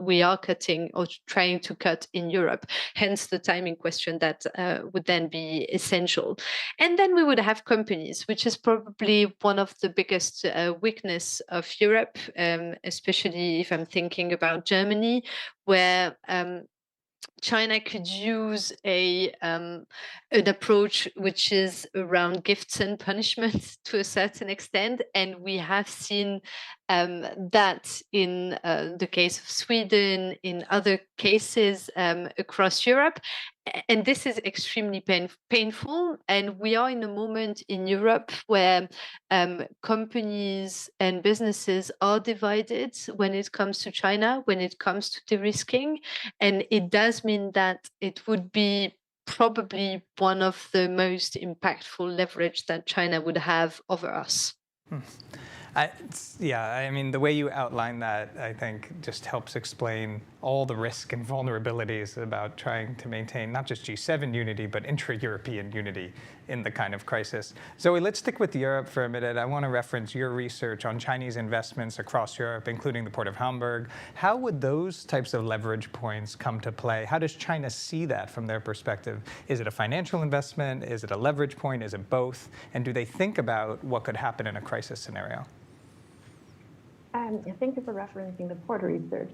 we are cutting or trying to cut in Europe, hence the timing question that would then be essential. And then we would have companies, which is probably one of the biggest weakness of Europe, especially if I'm thinking about Germany, where China could use an approach which is around gifts and punishments to a certain extent, and we have seen that in the case of Sweden, in other cases across Europe. And this is extremely painful. And we are in a moment in Europe where companies and businesses are divided when it comes to China, when it comes to de-risking. And it does mean that it would be probably one of the most impactful leverage that China would have over us. I mean, the way you outline that, I think, just helps explain all the risk and vulnerabilities about trying to maintain not just G7 unity, but intra-European unity in the kind of crisis. Zoe, let's stick with Europe for a minute. I want to reference your research on Chinese investments across Europe, including the Port of Hamburg. How would those types of leverage points come to play? How does China see that from their perspective? Is it a financial investment? Is it a leverage point? Is it both? And do they think about what could happen in a crisis scenario? Thank you for referencing the port research.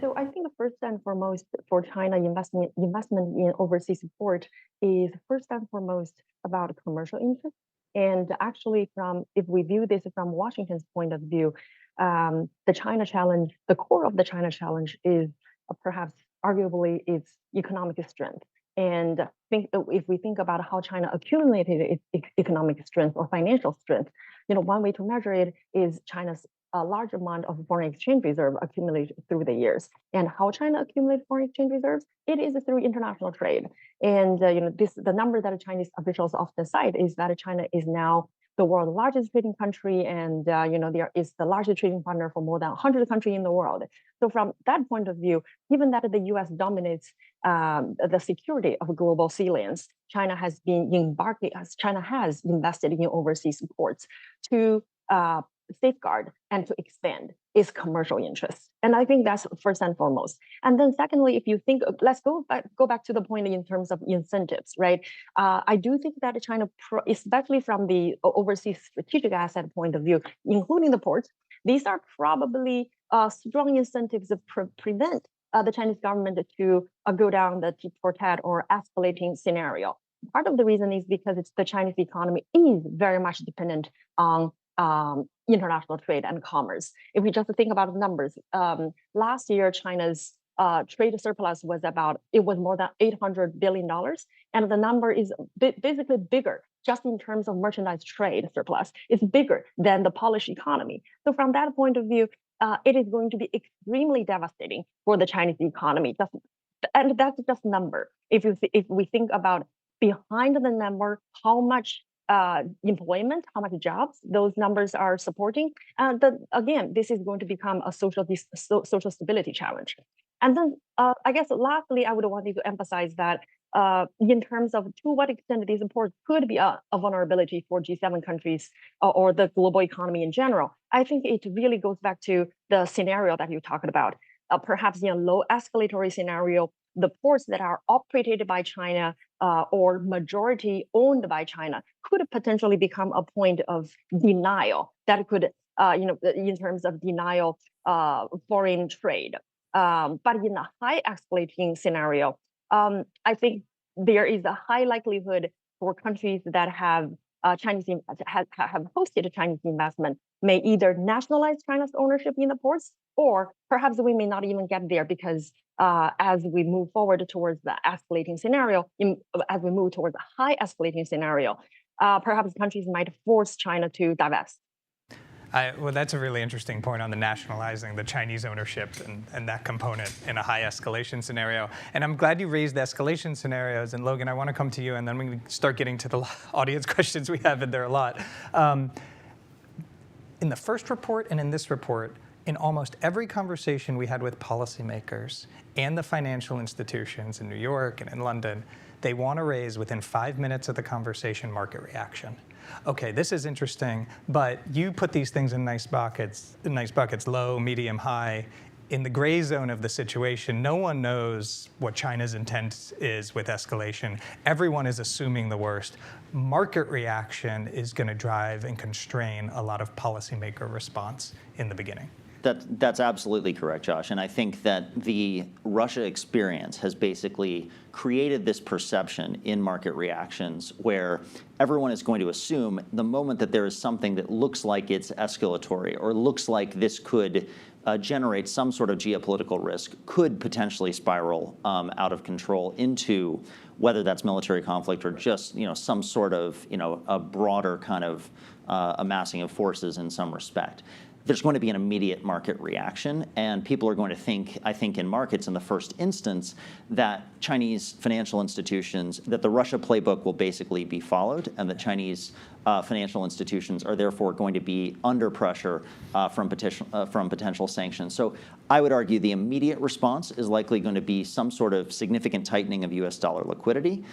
So I think first and foremost for China, investment in overseas port is first and foremost about commercial interest. And actually, if we view this from Washington's point of view, the China challenge, the core of the China challenge is perhaps arguably its economic strength. And if we think about how China accumulated its economic strength or financial strength, one way to measure it is China's a large amount of foreign exchange reserve accumulated through the years. And how China accumulates foreign exchange reserves? It is through international trade. And the number that Chinese officials often cite is that China is now the world's largest trading country, and there is the largest trading partner for more than 100 countries in the world. So from that point of view, given that the U.S. dominates the security of global sea lanes, China has invested in overseas ports to safeguard and to expand its commercial interests. And I think that's first and foremost. And then secondly, if you think, let's go back to the point in terms of incentives, right? I do think that China, especially from the overseas strategic asset point of view, including the ports, these are probably strong incentives to prevent the Chinese government to go down the tit for tat or escalating scenario. Part of the reason is because the Chinese economy is very much dependent on international trade and commerce. If we just think about the numbers, last year China's trade surplus was more than $800 billion, and the number is basically bigger just in terms of merchandise trade surplus. It's bigger than the Polish economy. So from that point of view, it is going to be extremely devastating for the Chinese economy. And that's just number. If we think about behind the number, how much employment, how much jobs those numbers are supporting, again, this is going to become a social stability challenge. And then I guess lastly, I would want to emphasize that in terms of to what extent these imports could be a vulnerability for G7 countries or the global economy in general, I think it really goes back to the scenario that you talked about. Perhaps in a low escalatory scenario, the ports that are operated by China or majority owned by China could potentially become a point of denial that could, in terms of denial foreign trade. But in a high escalating scenario, I think there is a high likelihood for countries that have hosted Chinese investment may either nationalize China's ownership in the ports, or perhaps we may not even get there because as we move forward towards the escalating scenario, as we move towards a high escalating scenario, perhaps countries might force China to divest. Well, that's a really interesting point on the nationalizing the Chinese ownership and that component in a high escalation scenario. And I'm glad you raised the escalation scenarios. And Logan, I want to come to you, and then we can start getting to the audience questions we have, and there are a lot. In the first report and in this report, in almost every conversation we had with policymakers and the financial institutions in New York and in London, they want to raise within 5 minutes of the conversation market reaction. Okay, this is interesting, but you put these things in nice buckets, low, medium, high. In the gray zone of the situation, no one knows what China's intent is with escalation. Everyone is assuming the worst. Market reaction is going to drive and constrain a lot of policymaker response in the beginning. That's absolutely correct, Josh. And I think that the Russia experience has basically created this perception in market reactions where everyone is going to assume the moment that there is something that looks like it's escalatory or looks like this could generate some sort of geopolitical risk, could potentially spiral out of control into whether that's military conflict or just some sort of a broader kind of amassing of forces in some respect. There's going to be an immediate market reaction, and people are going to think, I think in markets in the first instance, that Chinese financial institutions, that the Russia playbook will basically be followed, and that Chinese financial institutions are therefore going to be under pressure from potential sanctions. So I would argue the immediate response is likely going to be some sort of significant tightening of US dollar liquidity,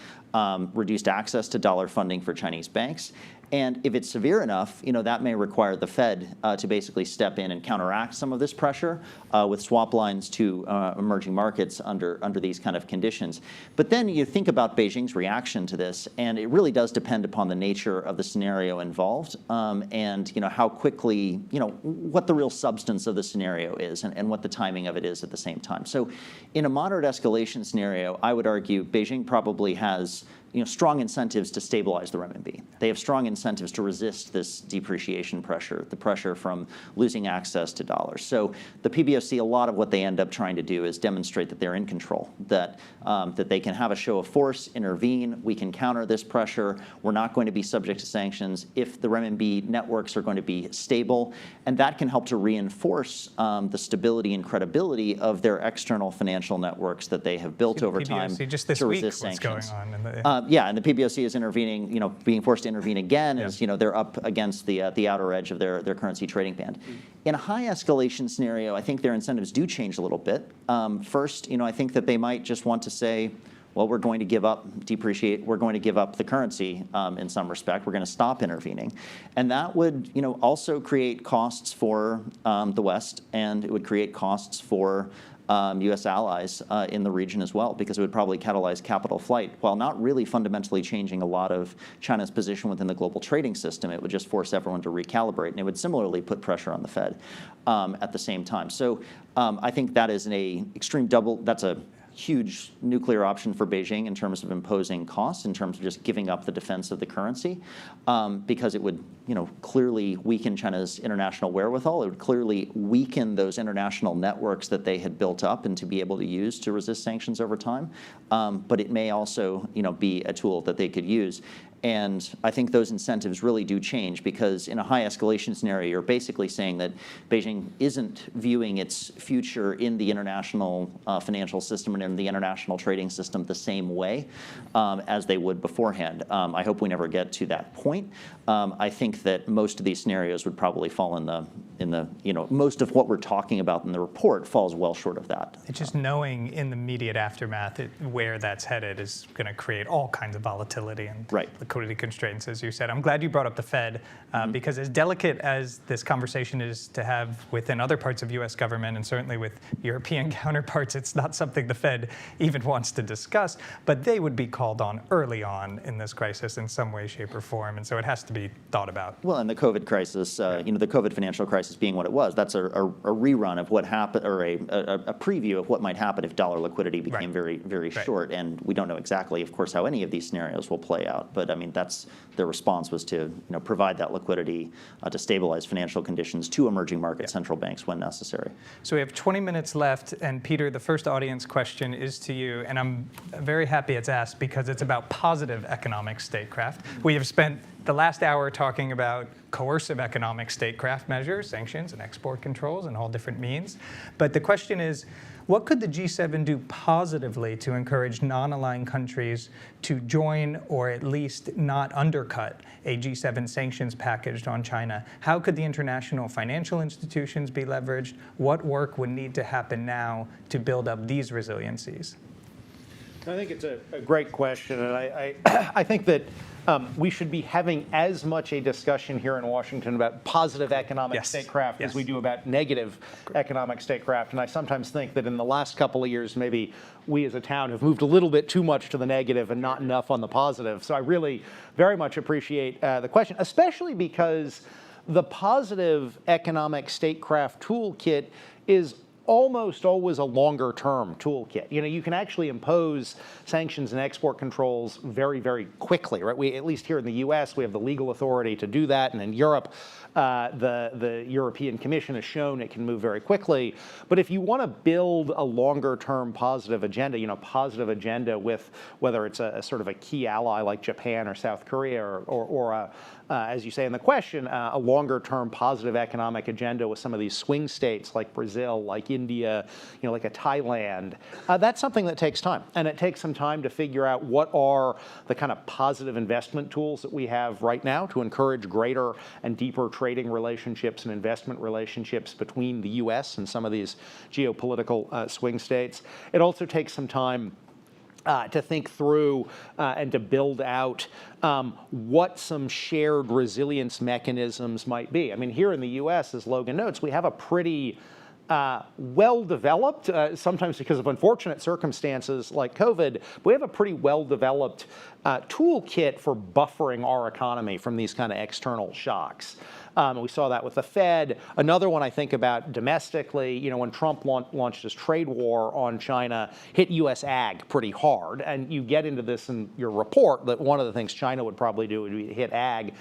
reduced access to dollar funding for Chinese banks. And if it's severe enough, that may require the Fed to basically step in and counteract some of this pressure with swap lines to emerging markets under these kind of conditions. But then you think about Beijing's reaction to this, and it really does depend upon the nature of the scenario involved and how quickly, what the real substance of the scenario is and what the timing of it is at the same time. So in a moderate escalation scenario, I would argue Beijing probably has strong incentives to stabilize the renminbi. They have strong incentives to resist this depreciation pressure, the pressure from losing access to dollars. So the PBOC, a lot of what they end up trying to do is demonstrate that they're in control, that they can have a show of force, intervene, we can counter this pressure, we're not going to be subject to sanctions if the renminbi networks are going to be stable, and that can help to reinforce the stability and credibility of their external financial networks that they have built over time just this to week, resist what's sanctions. Going on Yeah, and the PBOC is intervening, being forced to intervene again as they're up against the outer edge of their currency trading band. In a high escalation scenario, I think their incentives do change a little bit. First, I think that they might just want to say, well, we're going to give up, we're going to give up the currency in some respect. We're going to stop intervening. And that would, also create costs for the West, and it would create costs for U.S. allies in the region as well, because it would probably catalyze capital flight. While not really fundamentally changing a lot of China's position within the global trading system, it would just force everyone to recalibrate, and it would similarly put pressure on the Fed at the same time. So I think that is an extreme double. That's a huge nuclear option for Beijing in terms of imposing costs, in terms of just giving up the defense of the currency, because it would, clearly weaken China's international wherewithal. It would clearly weaken those international networks that they had built up and to be able to use to resist sanctions over time. But it may also, be a tool that they could use. And I think those incentives really do change, because in a high escalation scenario, you're basically saying that Beijing isn't viewing its future in the international financial system and in the international trading system the same way as they would beforehand. I hope we never get to that point. I think that most of these scenarios would probably fall in the most of what we're talking about in the report falls well short of that. It's just knowing in the immediate aftermath where that's headed is going to create all kinds of volatility and liquidity constraints, as you said. I'm glad you brought up the Fed, because as delicate as this conversation is to have within other parts of U.S. government and certainly with European counterparts, it's not something the Fed even wants to discuss, but they would be called on early on in this crisis in some way, shape, or form, and so it has to be thought about. Well, and the COVID crisis, the COVID financial crisis being what it was, that's a rerun of what happened, or a preview of what might happen if dollar liquidity became very, very short, and we don't know exactly, of course, how any of these scenarios will play out, but I mean, that's their response was to provide that liquidity to stabilize financial conditions to emerging market central banks when necessary. So we have 20 minutes left, and Peter, the first audience question is to you, and I'm very happy it's asked because it's about positive economic statecraft. We have spent the last hour talking about coercive economic statecraft measures, sanctions and export controls and all different means. But the question is, what could the G7 do positively to encourage non-aligned countries to join or at least not undercut a G7 sanctions package on China? How could the international financial institutions be leveraged? What work would need to happen now to build up these resiliencies? I think it's a great question, and I think that we should be having as much a discussion here in Washington about positive economic statecraft as we do about negative economic statecraft. And I sometimes think that in the last couple of years, maybe we as a town have moved a little bit too much to the negative and not enough on the positive. So I really very much appreciate the question, especially because the positive economic statecraft toolkit is almost always a longer-term toolkit. You can actually impose sanctions and export controls very, very quickly, right? At least here in the U.S., we have the legal authority to do that, and in Europe, the European Commission has shown it can move very quickly. But if you want to build a longer-term positive agenda, with whether it's a sort of a key ally like Japan or South Korea, or as you say in the question, a longer-term positive economic agenda with some of these swing states like Brazil, like India, like a Thailand, that's something that takes time. And it takes some time to figure out what are the kind of positive investment tools that we have right now to encourage greater and deeper trading relationships and investment relationships between the U.S. and some of these geopolitical swing states. It also takes some time to think through and to build out what some shared resilience mechanisms might be. I mean, here in the U.S., as Logan notes, we have a pretty well-developed, sometimes because of unfortunate circumstances like COVID, we have a pretty well-developed toolkit for buffering our economy from these kind of external shocks. We saw that with the Fed. Another one I think about domestically, when Trump launched his trade war on China, hit U.S. ag pretty hard. And you get into this in your report that one of the things China would probably do would be to hit ag.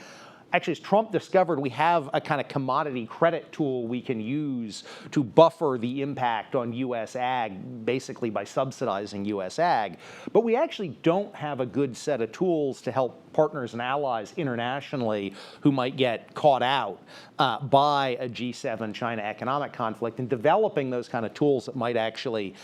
Actually, as Trump discovered, we have a kind of commodity credit tool we can use to buffer the impact on U.S. ag, basically by subsidizing U.S. ag. But we actually don't have a good set of tools to help partners and allies internationally who might get caught out by a G7 China economic conflict, and developing those kind of tools that might actually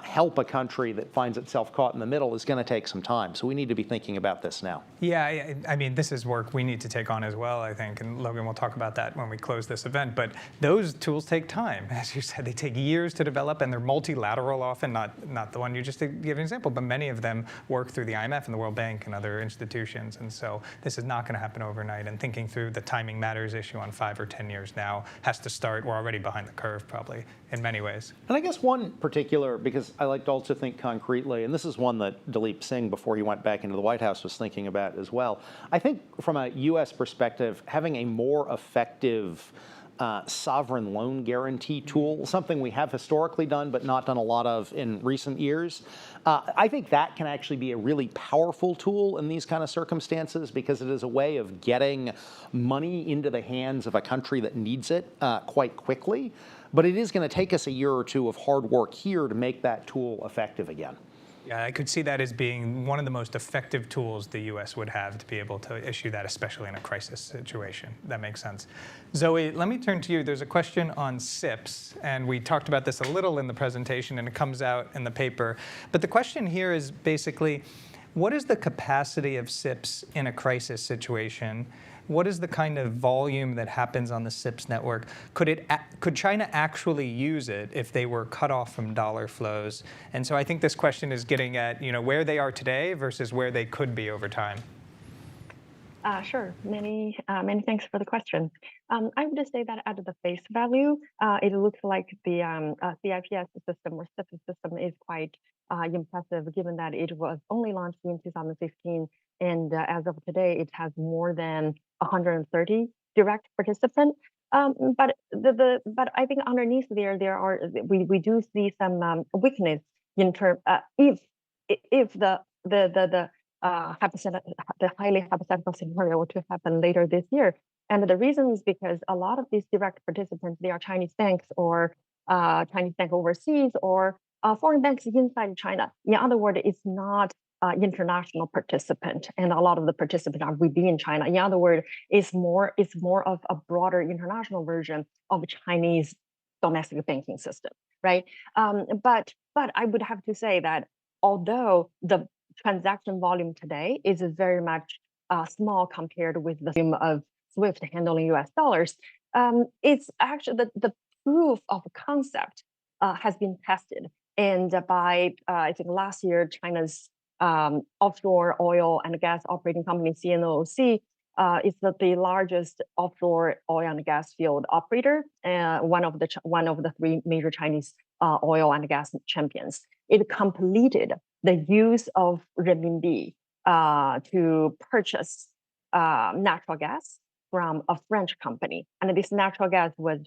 help a country that finds itself caught in the middle is going to take some time. So we need to be thinking about this now. Yeah, I mean, this is work we need to take on as well, I think, and Logan will talk about that when we close this event. But those tools take time. As you said, they take years to develop, and they're multilateral often, not the one you just gave an example, but many of them work through the IMF and the World Bank and other institutions. And so this is not going to happen overnight, and thinking through the timing matters issue on 5 or 10 years now has to start. We're already behind the curve, probably, in many ways. And I guess one particular, because I like to also think concretely, and this is one that Dalip Singh, before he went back into the White House, was thinking about as well. I think from a U.S. perspective, having a more effective sovereign loan guarantee tool, something we have historically done but not done a lot of in recent years. I think that can actually be a really powerful tool in these kind of circumstances because it is a way of getting money into the hands of a country that needs it quite quickly. But it is going to take us a year or two of hard work here to make that tool effective again. Yeah, I could see that as being one of the most effective tools the U.S. would have to be able to issue that, especially in a crisis situation. That makes sense. Zoe, let me turn to you. There's a question on SIPs, and we talked about this a little in the presentation, and it comes out in the paper. But the question here is basically, what is the capacity of SIPs in a crisis situation? What is the kind of volume that happens on the SIPs network? Could China actually use it if they were cut off from dollar flows? And so I think this question is getting at where they are today versus where they could be over time. Sure. Many thanks for the question. I would just say that at the face value, it looks like the CIPS system or SIPS system is quite impressive, given that it was only launched in 2015, and as of today, it has more than 130 direct participants. But I think underneath we do see some weakness in terms if the highly hypothetical scenario were to happen later this year. And the reason is because a lot of these direct participants, they are Chinese banks or Chinese bank overseas or foreign banks inside China. In other words, it's not international participant, and a lot of the participants are within China. In other words, it's more of a broader international version of Chinese domestic banking system, right? But I would have to say that although the transaction volume today is very much small compared with the volume of SWIFT handling US dollars, it's actually the proof of concept has been tested. And by, I think last year, China's offshore oil and gas operating company, CNOOC, is the largest offshore oil and gas field operator, one of the three major Chinese oil and gas champions. It completed the use of renminbi to purchase natural gas from a French company, and this natural gas was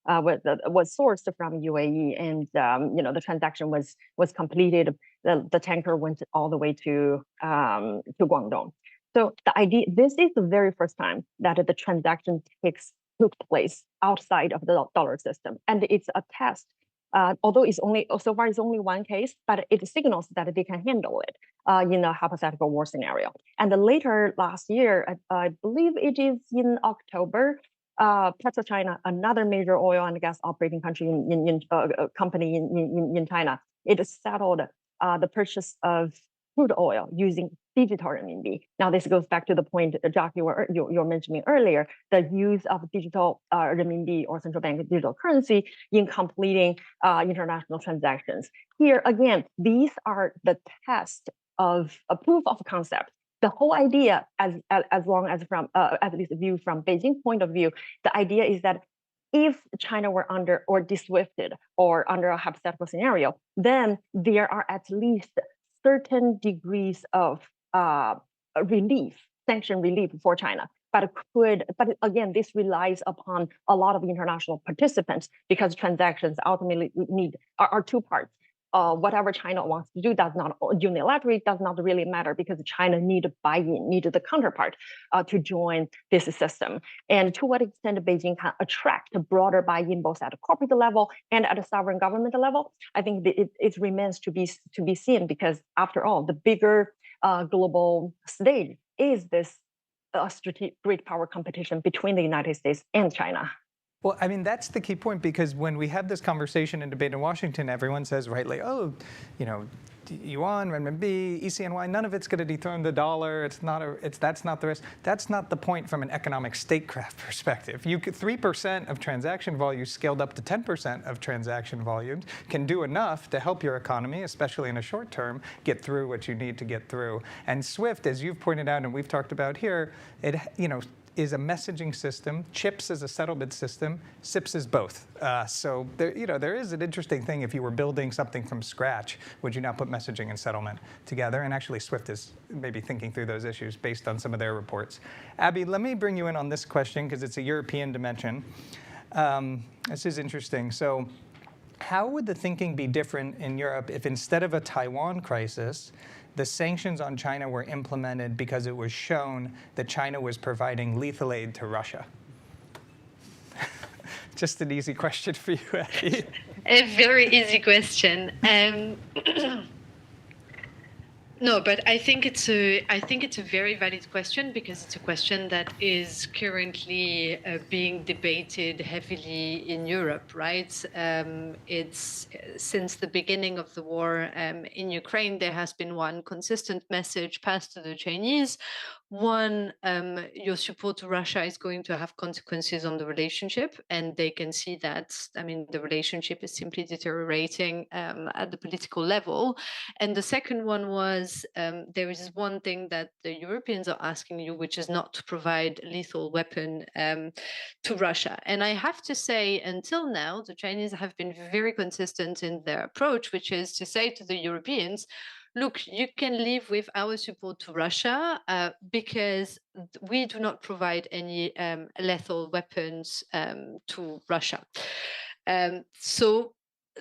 sourced from UAE, and the transaction was completed. The tanker went all the way to Guangdong. So the idea, this is the very first time that the transaction took place outside of the dollar system, and it's a test. Although so far it's only one case, but it signals that they can handle it in a hypothetical war scenario. And later last year, I believe it is in October, PetroChina, another major oil and gas operating company in China, it settled the purchase of crude oil using digital renminbi. Now, this goes back to the point, Jack, you were mentioning earlier, the use of digital renminbi or central bank digital currency in completing international transactions. Here, again, these are the test of a proof of concept. The whole idea, as long as from at least view from Beijing point of view, the idea is that if China were under or de-SWIFted or under a hypothetical scenario, then there are at least certain degrees of sanction relief for China. But again, this relies upon a lot of international participants because transactions ultimately are two parts. Whatever China wants to do does not unilaterally does not really matter because China needed buy-in, needed the counterpart to join this system. And to what extent Beijing can attract a broader buy-in both at a corporate level and at a sovereign government level, I think it remains to be seen because after all, the bigger global stage is this strategic great power competition between the United States and China. Well, I mean, that's the key point, because when we have this conversation and debate in Washington, everyone says rightly, oh, yuan, renminbi, ECNY, none of it's going to dethrone the dollar. That's not the risk. That's not the point from an economic statecraft perspective. 3% of transaction volume scaled up to 10% of transaction volumes can do enough to help your economy, especially in a short term, get through what you need to get through. And SWIFT, as you've pointed out and we've talked about here, is a messaging system. CHIPS is a settlement system. SIPS is both. So there is an interesting thing. If you were building something from scratch, would you not put messaging and settlement together? And actually, SWIFT is maybe thinking through those issues based on some of their reports. Abby, let me bring you in on this question because it's a European dimension. This is interesting. So how would the thinking be different in Europe if instead of a Taiwan crisis, the sanctions on China were implemented because it was shown that China was providing lethal aid to Russia? Just an easy question for you, Abby. A very easy question. No, but I think it's a very valid question because it's a question that is currently being debated heavily in Europe, right? It's since the beginning of the war in Ukraine, there has been one consistent message passed to the Chinese. One, your support to Russia is going to have consequences on the relationship, and they can see that. I mean, the relationship is simply deteriorating at the political level. And the second one was there is one thing that the Europeans are asking you, which is not to provide lethal weapon to Russia. And I have to say, until now, the Chinese have been very consistent in their approach, which is to say to the Europeans, look, you can live with our support to Russia because we do not provide any lethal weapons to Russia. So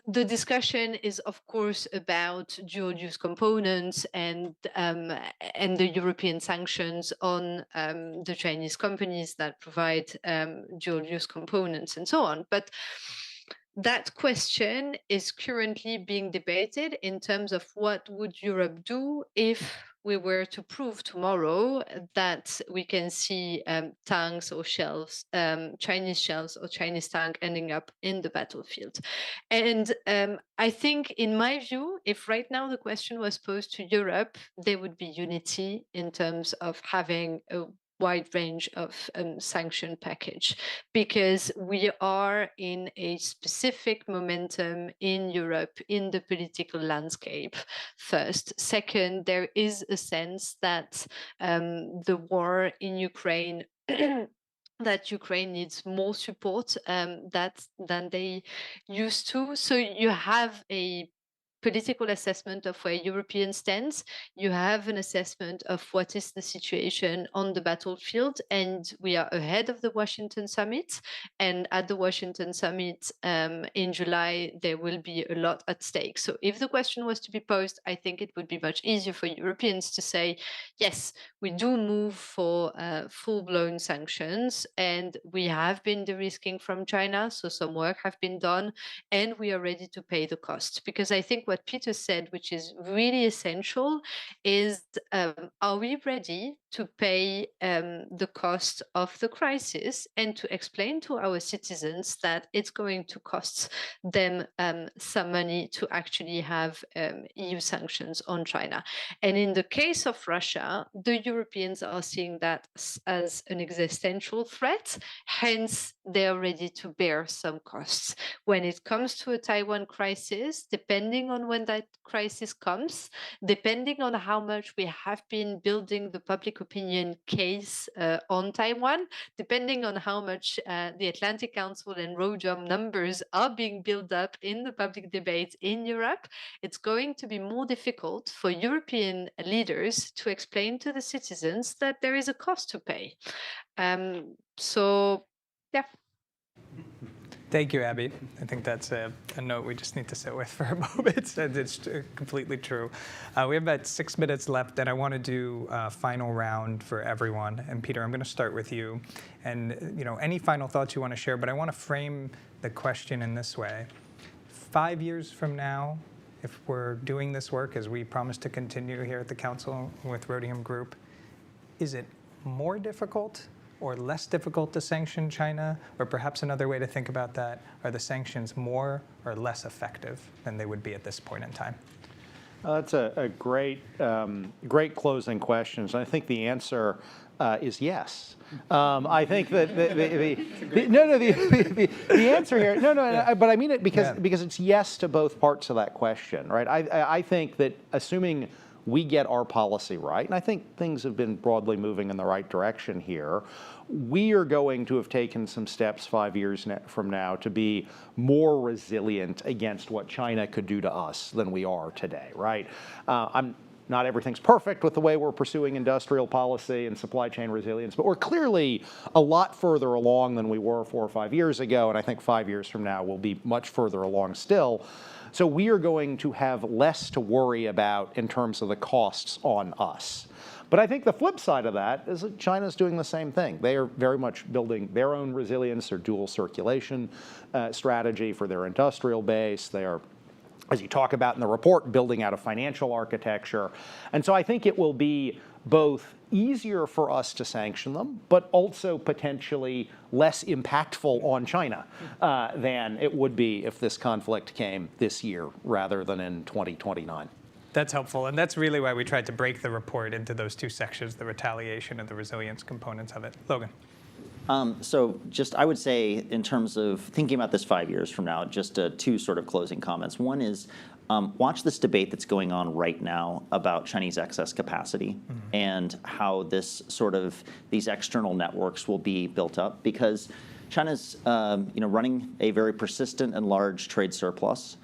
the discussion is, of course, about dual-use components and the European sanctions on the Chinese companies that provide dual-use components and so on. But that question is currently being debated in terms of what would Europe do if we were to prove tomorrow that we can see tanks or shells, Chinese shells or Chinese tank ending up in the battlefield. And I think, in my view, if right now the question was posed to Europe, there would be unity in terms of having a wide range of sanction package, because we are in a specific momentum in Europe in the political landscape. First. Second, there is a sense that the war in Ukraine that Ukraine needs more support than they used to. So you have a political assessment of where European stands. You have an assessment of what is the situation on the battlefield, and we are ahead of the Washington summit. And at the Washington summit in July, there will be a lot at stake. So if the question was to be posed, I think it would be much easier for Europeans to say, yes, we do move for full-blown sanctions, and we have been de-risking from China, so some work have been done, and we are ready to pay the cost. Because I think what Peter said, which is really essential, is are we ready to pay the cost of the crisis and to explain to our citizens that it's going to cost them some money to actually have EU sanctions on China? And in the case of Russia, the Europeans are seeing that as an existential threat, hence they are ready to bear some costs. When it comes to a Taiwan crisis, depending on when that crisis comes, depending on how much we have been building the public opinion case on Taiwan, depending on how much the Atlantic Council and Rhodium numbers are being built up in the public debate in Europe, it's going to be more difficult for European leaders to explain to the citizens that there is a cost to pay. So, yeah. Thank you, Abby. I think that's a note we just need to sit with for a moment. And it's completely true. We have about 6 minutes left, and I want to do a final round for everyone. And Peter, I'm going to start with you. And any final thoughts you want to share, but I want to frame the question in this way. 5 years from now, if we're doing this work as we promise to continue here at the Council with Rhodium Group, is it more difficult or less difficult to sanction China? Or perhaps another way to think about that, are the sanctions more or less effective than they would be at this point in time? That's a great closing question. I think the answer is yes. I think that the answer here, but I mean it because it's yes to both parts of that question, right? I think that assuming we get our policy right, and I think things have been broadly moving in the right direction here, we are going to have taken some steps 5 years from now to be more resilient against what China could do to us than we are today, right? not everything's perfect with the way we're pursuing industrial policy and supply chain resilience, but we're clearly a lot further along than we were 4 or 5 years ago, and I think 5 years from now we'll be much further along still. So we are going to have less to worry about in terms of the costs on us. But I think the flip side of that is that China's doing the same thing. They are very much building their own resilience, their dual circulation strategy for their industrial base. They are, as you talk about in the report, building out a financial architecture. And so I think it will be both easier for us to sanction them, but also potentially less impactful on China than it would be if this conflict came this year rather than in 2029. That's helpful, and that's really why we tried to break the report into those two sections, the retaliation and the resilience components of it. Logan. So just, I would say, in terms of thinking about this 5 years from now, just two sort of closing comments. One is, watch this debate that's going on right now about Chinese excess capacity and how this these external networks will be built up, because China's running a very persistent and large trade surplus.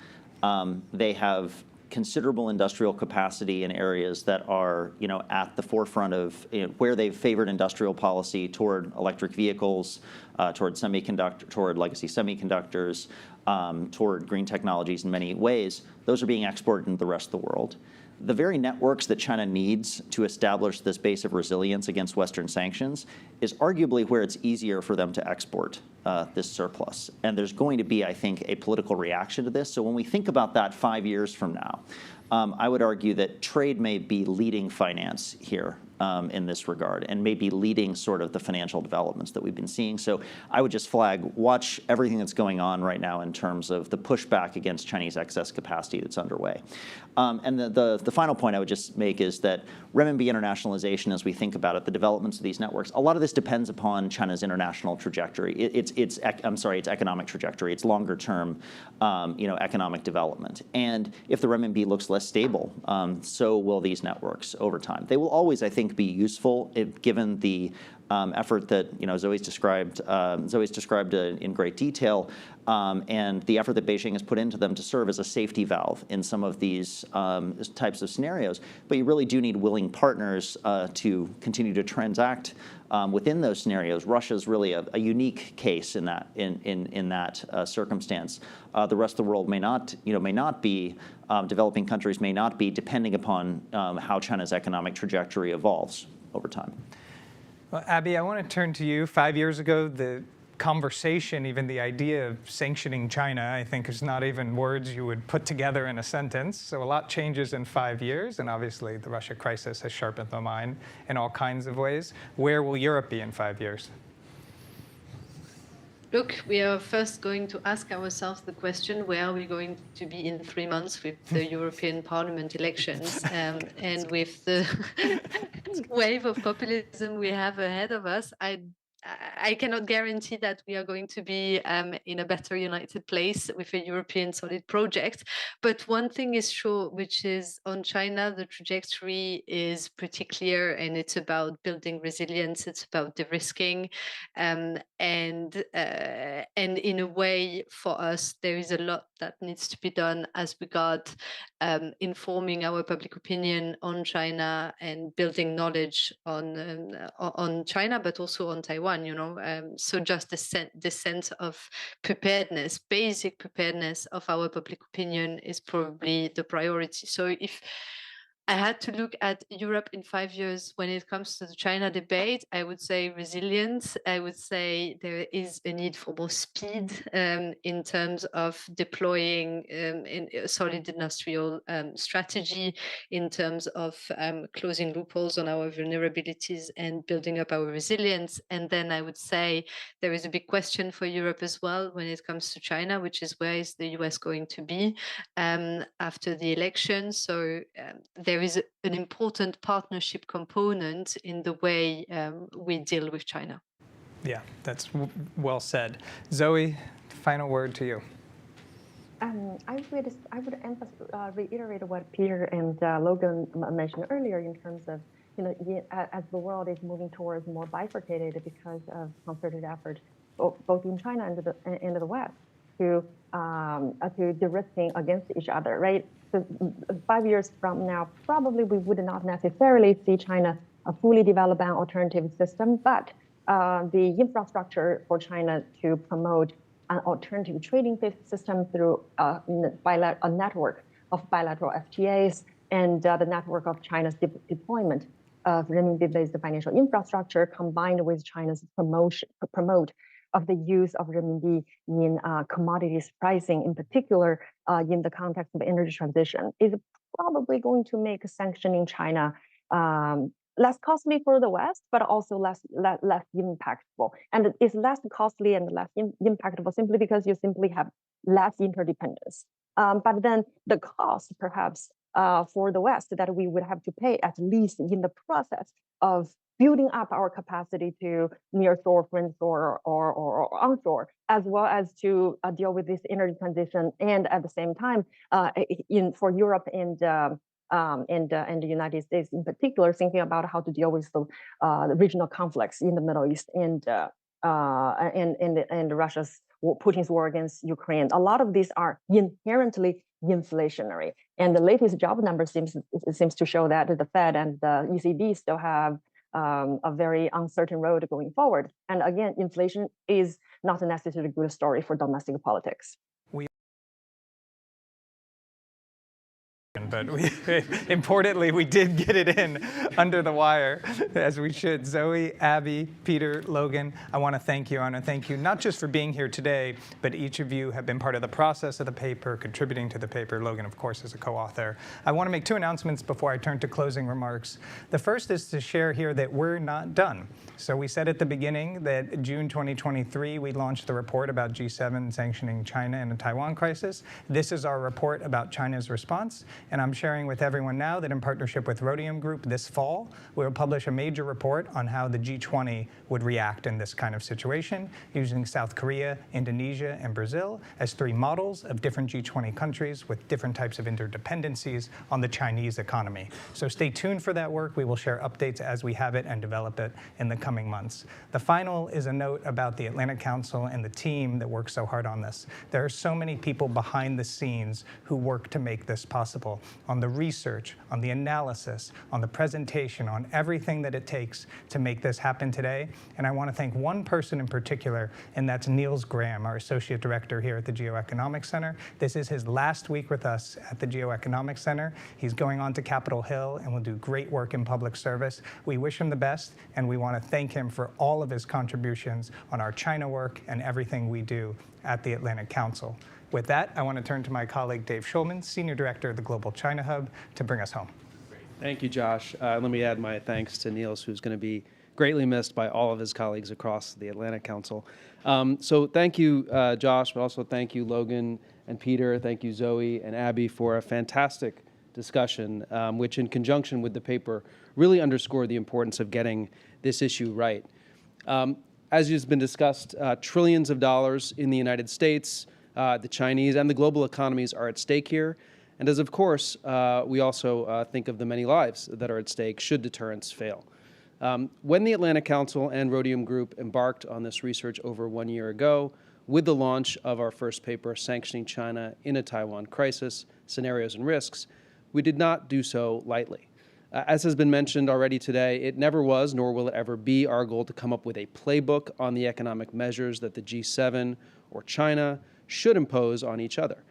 They have considerable industrial capacity in areas that are, at the forefront of where they've favored industrial policy toward electric vehicles, toward legacy semiconductors, toward green technologies in many ways. Those are being exported into the rest of the world. The very networks that China needs to establish this base of resilience against Western sanctions is arguably where it's easier for them to export this surplus. And there's going to be, I think, a political reaction to this. So when we think about that 5 years from now, I would argue that trade may be leading finance here in this regard, and may be leading sort of the financial developments that we've been seeing. So I would just flag, watch everything that's going on right now in terms of the pushback against Chinese excess capacity that's underway. And the final point I would just make is that renminbi internationalization, as we think about it, the developments of these networks, a lot of this depends upon China's international trajectory. It's economic trajectory. It's longer term, economic development. And if the renminbi looks less stable, so will these networks over time. They will always, I think, be useful given the effort that Zoe's described in great detail, and the effort that Beijing has put into them to serve as a safety valve in some of these types of scenarios. But you really do need willing partners to continue to transact within those scenarios. Russia's really a unique case in that circumstance. The rest of the world may not be. Developing countries may not be, depending upon how China's economic trajectory evolves over time. Well, Abby, I want to turn to you. 5 years ago, the conversation, even the idea of sanctioning China, I think is not even words you would put together in a sentence. So a lot changes in 5 years, and obviously the Russia crisis has sharpened the mind in all kinds of ways. Where will Europe be in 5 years? Look, we are first going to ask ourselves the question, where are we going to be in 3 months with the European Parliament elections and with the wave of populism we have ahead of us? I cannot guarantee that we are going to be in a better united place with a European solid project. But one thing is sure, which is on China, the trajectory is pretty clear, and it's about building resilience. It's about de-risking. And in a way, for us, there is a lot that needs to be done as regard informing our public opinion on China and building knowledge on China, but also on Taiwan. So just the sense of preparedness, basic preparedness of our public opinion is probably the priority. So if I had to look at Europe in 5 years when it comes to the China debate, I would say resilience. I would say there is a need for more speed in terms of deploying a solid industrial strategy, in terms of closing loopholes on our vulnerabilities and building up our resilience. And then I would say there is a big question for Europe as well when it comes to China, which is where is the US going to be after the election? So there is an important partnership component in the way we deal with China. Yeah, that's well said. Zoe, final word to you. I would reiterate what Peter and Logan mentioned earlier in terms of, as the world is moving towards more bifurcated because of concerted effort, both in China and in the West. to de-risking against each other, right? So 5 years from now, probably we would not necessarily see China fully develop an alternative system, but the infrastructure for China to promote an alternative trading system through a network of bilateral FTAs and the network of China's deployment of renminbi-based financial infrastructure combined with China's promote of the use of renminbi in commodities pricing, in particular in the context of energy transition, is probably going to make sanctioning China less costly for the West, but also less impactful. And it's less costly and less impactful simply because you simply have less interdependence. But then the cost, perhaps, for the West that we would have to pay, at least in the process of building up our capacity to nearshore, friendshore, or onshore, as well as to deal with this energy transition, and at the same time, for Europe and the United States in particular, thinking about how to deal with the regional conflicts in the Middle East and Russia's Putin's war against Ukraine. A lot of these are inherently inflationary, and the latest job number seems to show that the Fed and the ECB still have a very uncertain road going forward. And again, inflation is not necessarily a good story for domestic politics. But importantly, we did get it in under the wire, as we should. Zoe, Abby, Peter, Logan, I want to thank you. I want to thank you not just for being here today, but each of you have been part of the process of the paper, contributing to the paper. Logan, of course, is a co-author. I want to make two announcements before I turn to closing remarks. The first is to share here that we're not done. So we said at the beginning that June 2023, we launched the report about G7 sanctioning China and the Taiwan crisis. This is our report about China's response. And I'm sharing with everyone now that in partnership with Rhodium Group this fall, we will publish a major report on how the G20 would react in this kind of situation, using South Korea, Indonesia, and Brazil as three models of different G20 countries with different types of interdependencies on the Chinese economy. So stay tuned for that work. We will share updates as we have it and develop it in the coming months. The final is a note about the Atlantic Council and the team that works so hard on this. There are so many people behind the scenes who work to make this possible, on the research, on the analysis, on the presentation, on everything that it takes to make this happen today. And I want to thank one person in particular, and that's Niels Graham, our Associate Director here at the GeoEconomics Center. This is his last week with us at the GeoEconomics Center. He's going on to Capitol Hill and will do great work in public service. We wish him the best, and we want to thank him for all of his contributions on our China work and everything we do at the Atlantic Council. With that, I want to turn to my colleague Dave Schulman, Senior Director of the Global China Hub, to bring us home. Thank you, Josh. Let me add my thanks to Niels, who's going to be greatly missed by all of his colleagues across the Atlantic Council. So thank you, Josh, but also thank you, Logan and Peter. Thank you, Zoe and Abby, for a fantastic discussion, which in conjunction with the paper really underscored the importance of getting this issue right. As has been discussed, trillions of dollars in the United States, the Chinese and the global economies are at stake here. And as of course, we also think of the many lives that are at stake should deterrence fail. When the Atlantic Council and Rhodium Group embarked on this research over 1 year ago, with the launch of our first paper, Sanctioning China in a Taiwan Crisis, Scenarios and Risks, we did not do so lightly. As has been mentioned already today, it never was, nor will it ever be, our goal to come up with a playbook on the economic measures that the G7 or China should impose on each other.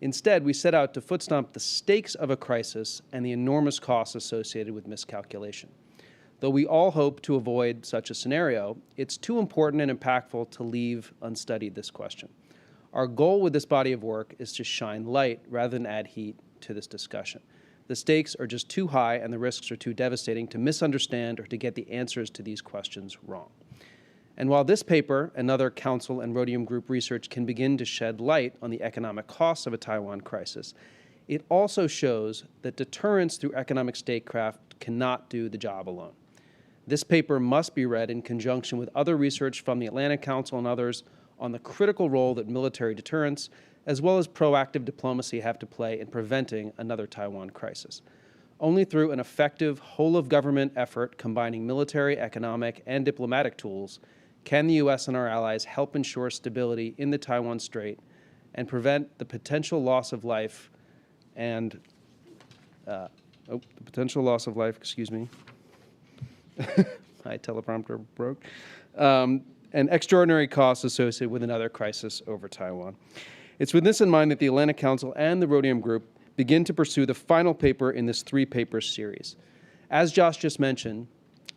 Instead, we set out to footstomp the stakes of a crisis and the enormous costs associated with miscalculation. Though we all hope to avoid such a scenario, it's too important and impactful to leave unstudied this question. Our goal with this body of work is to shine light rather than add heat to this discussion. The stakes are just too high and the risks are too devastating to misunderstand or to get the answers to these questions wrong. And while this paper and other Council and Rhodium Group research can begin to shed light on the economic costs of a Taiwan crisis, it also shows that deterrence through economic statecraft cannot do the job alone. This paper must be read in conjunction with other research from the Atlantic Council and others on the critical role that military deterrence, as well as proactive diplomacy, have to play in preventing another Taiwan crisis. Only through an effective whole-of-government effort combining military, economic, and diplomatic tools can the U.S. and our allies help ensure stability in the Taiwan Strait and prevent the potential loss of life and, excuse me. My teleprompter broke. And extraordinary costs associated with another crisis over Taiwan. It's with this in mind that the Atlantic Council and the Rhodium Group begin to pursue the final paper in this 3-paper series. As Josh just mentioned,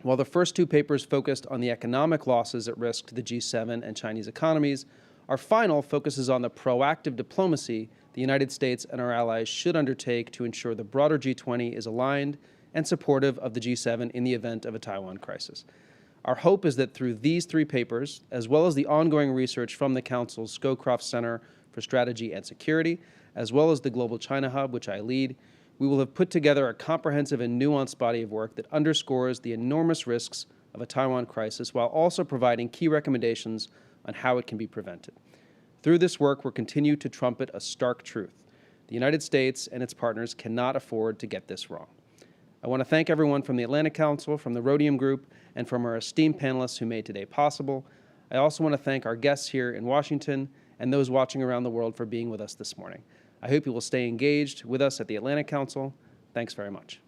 while the first 2 papers focused on the economic losses at risk to the G7 and Chinese economies, our final focuses on the proactive diplomacy the United States and our allies should undertake to ensure the broader G20 is aligned and supportive of the G7 in the event of a Taiwan crisis. Our hope is that through these 3 papers, as well as the ongoing research from the Council's GeoEconomics Center for Strategy and Security, as well as the Global China Hub, which I lead, we will have put together a comprehensive and nuanced body of work that underscores the enormous risks of a Taiwan crisis while also providing key recommendations on how it can be prevented. Through this work, we'll continue to trumpet a stark truth. The United States and its partners cannot afford to get this wrong. I want to thank everyone from the Atlantic Council, from the Rhodium Group, and from our esteemed panelists who made today possible. I also want to thank our guests here in Washington and those watching around the world for being with us this morning. I hope you will stay engaged with us at the Atlantic Council. Thanks very much.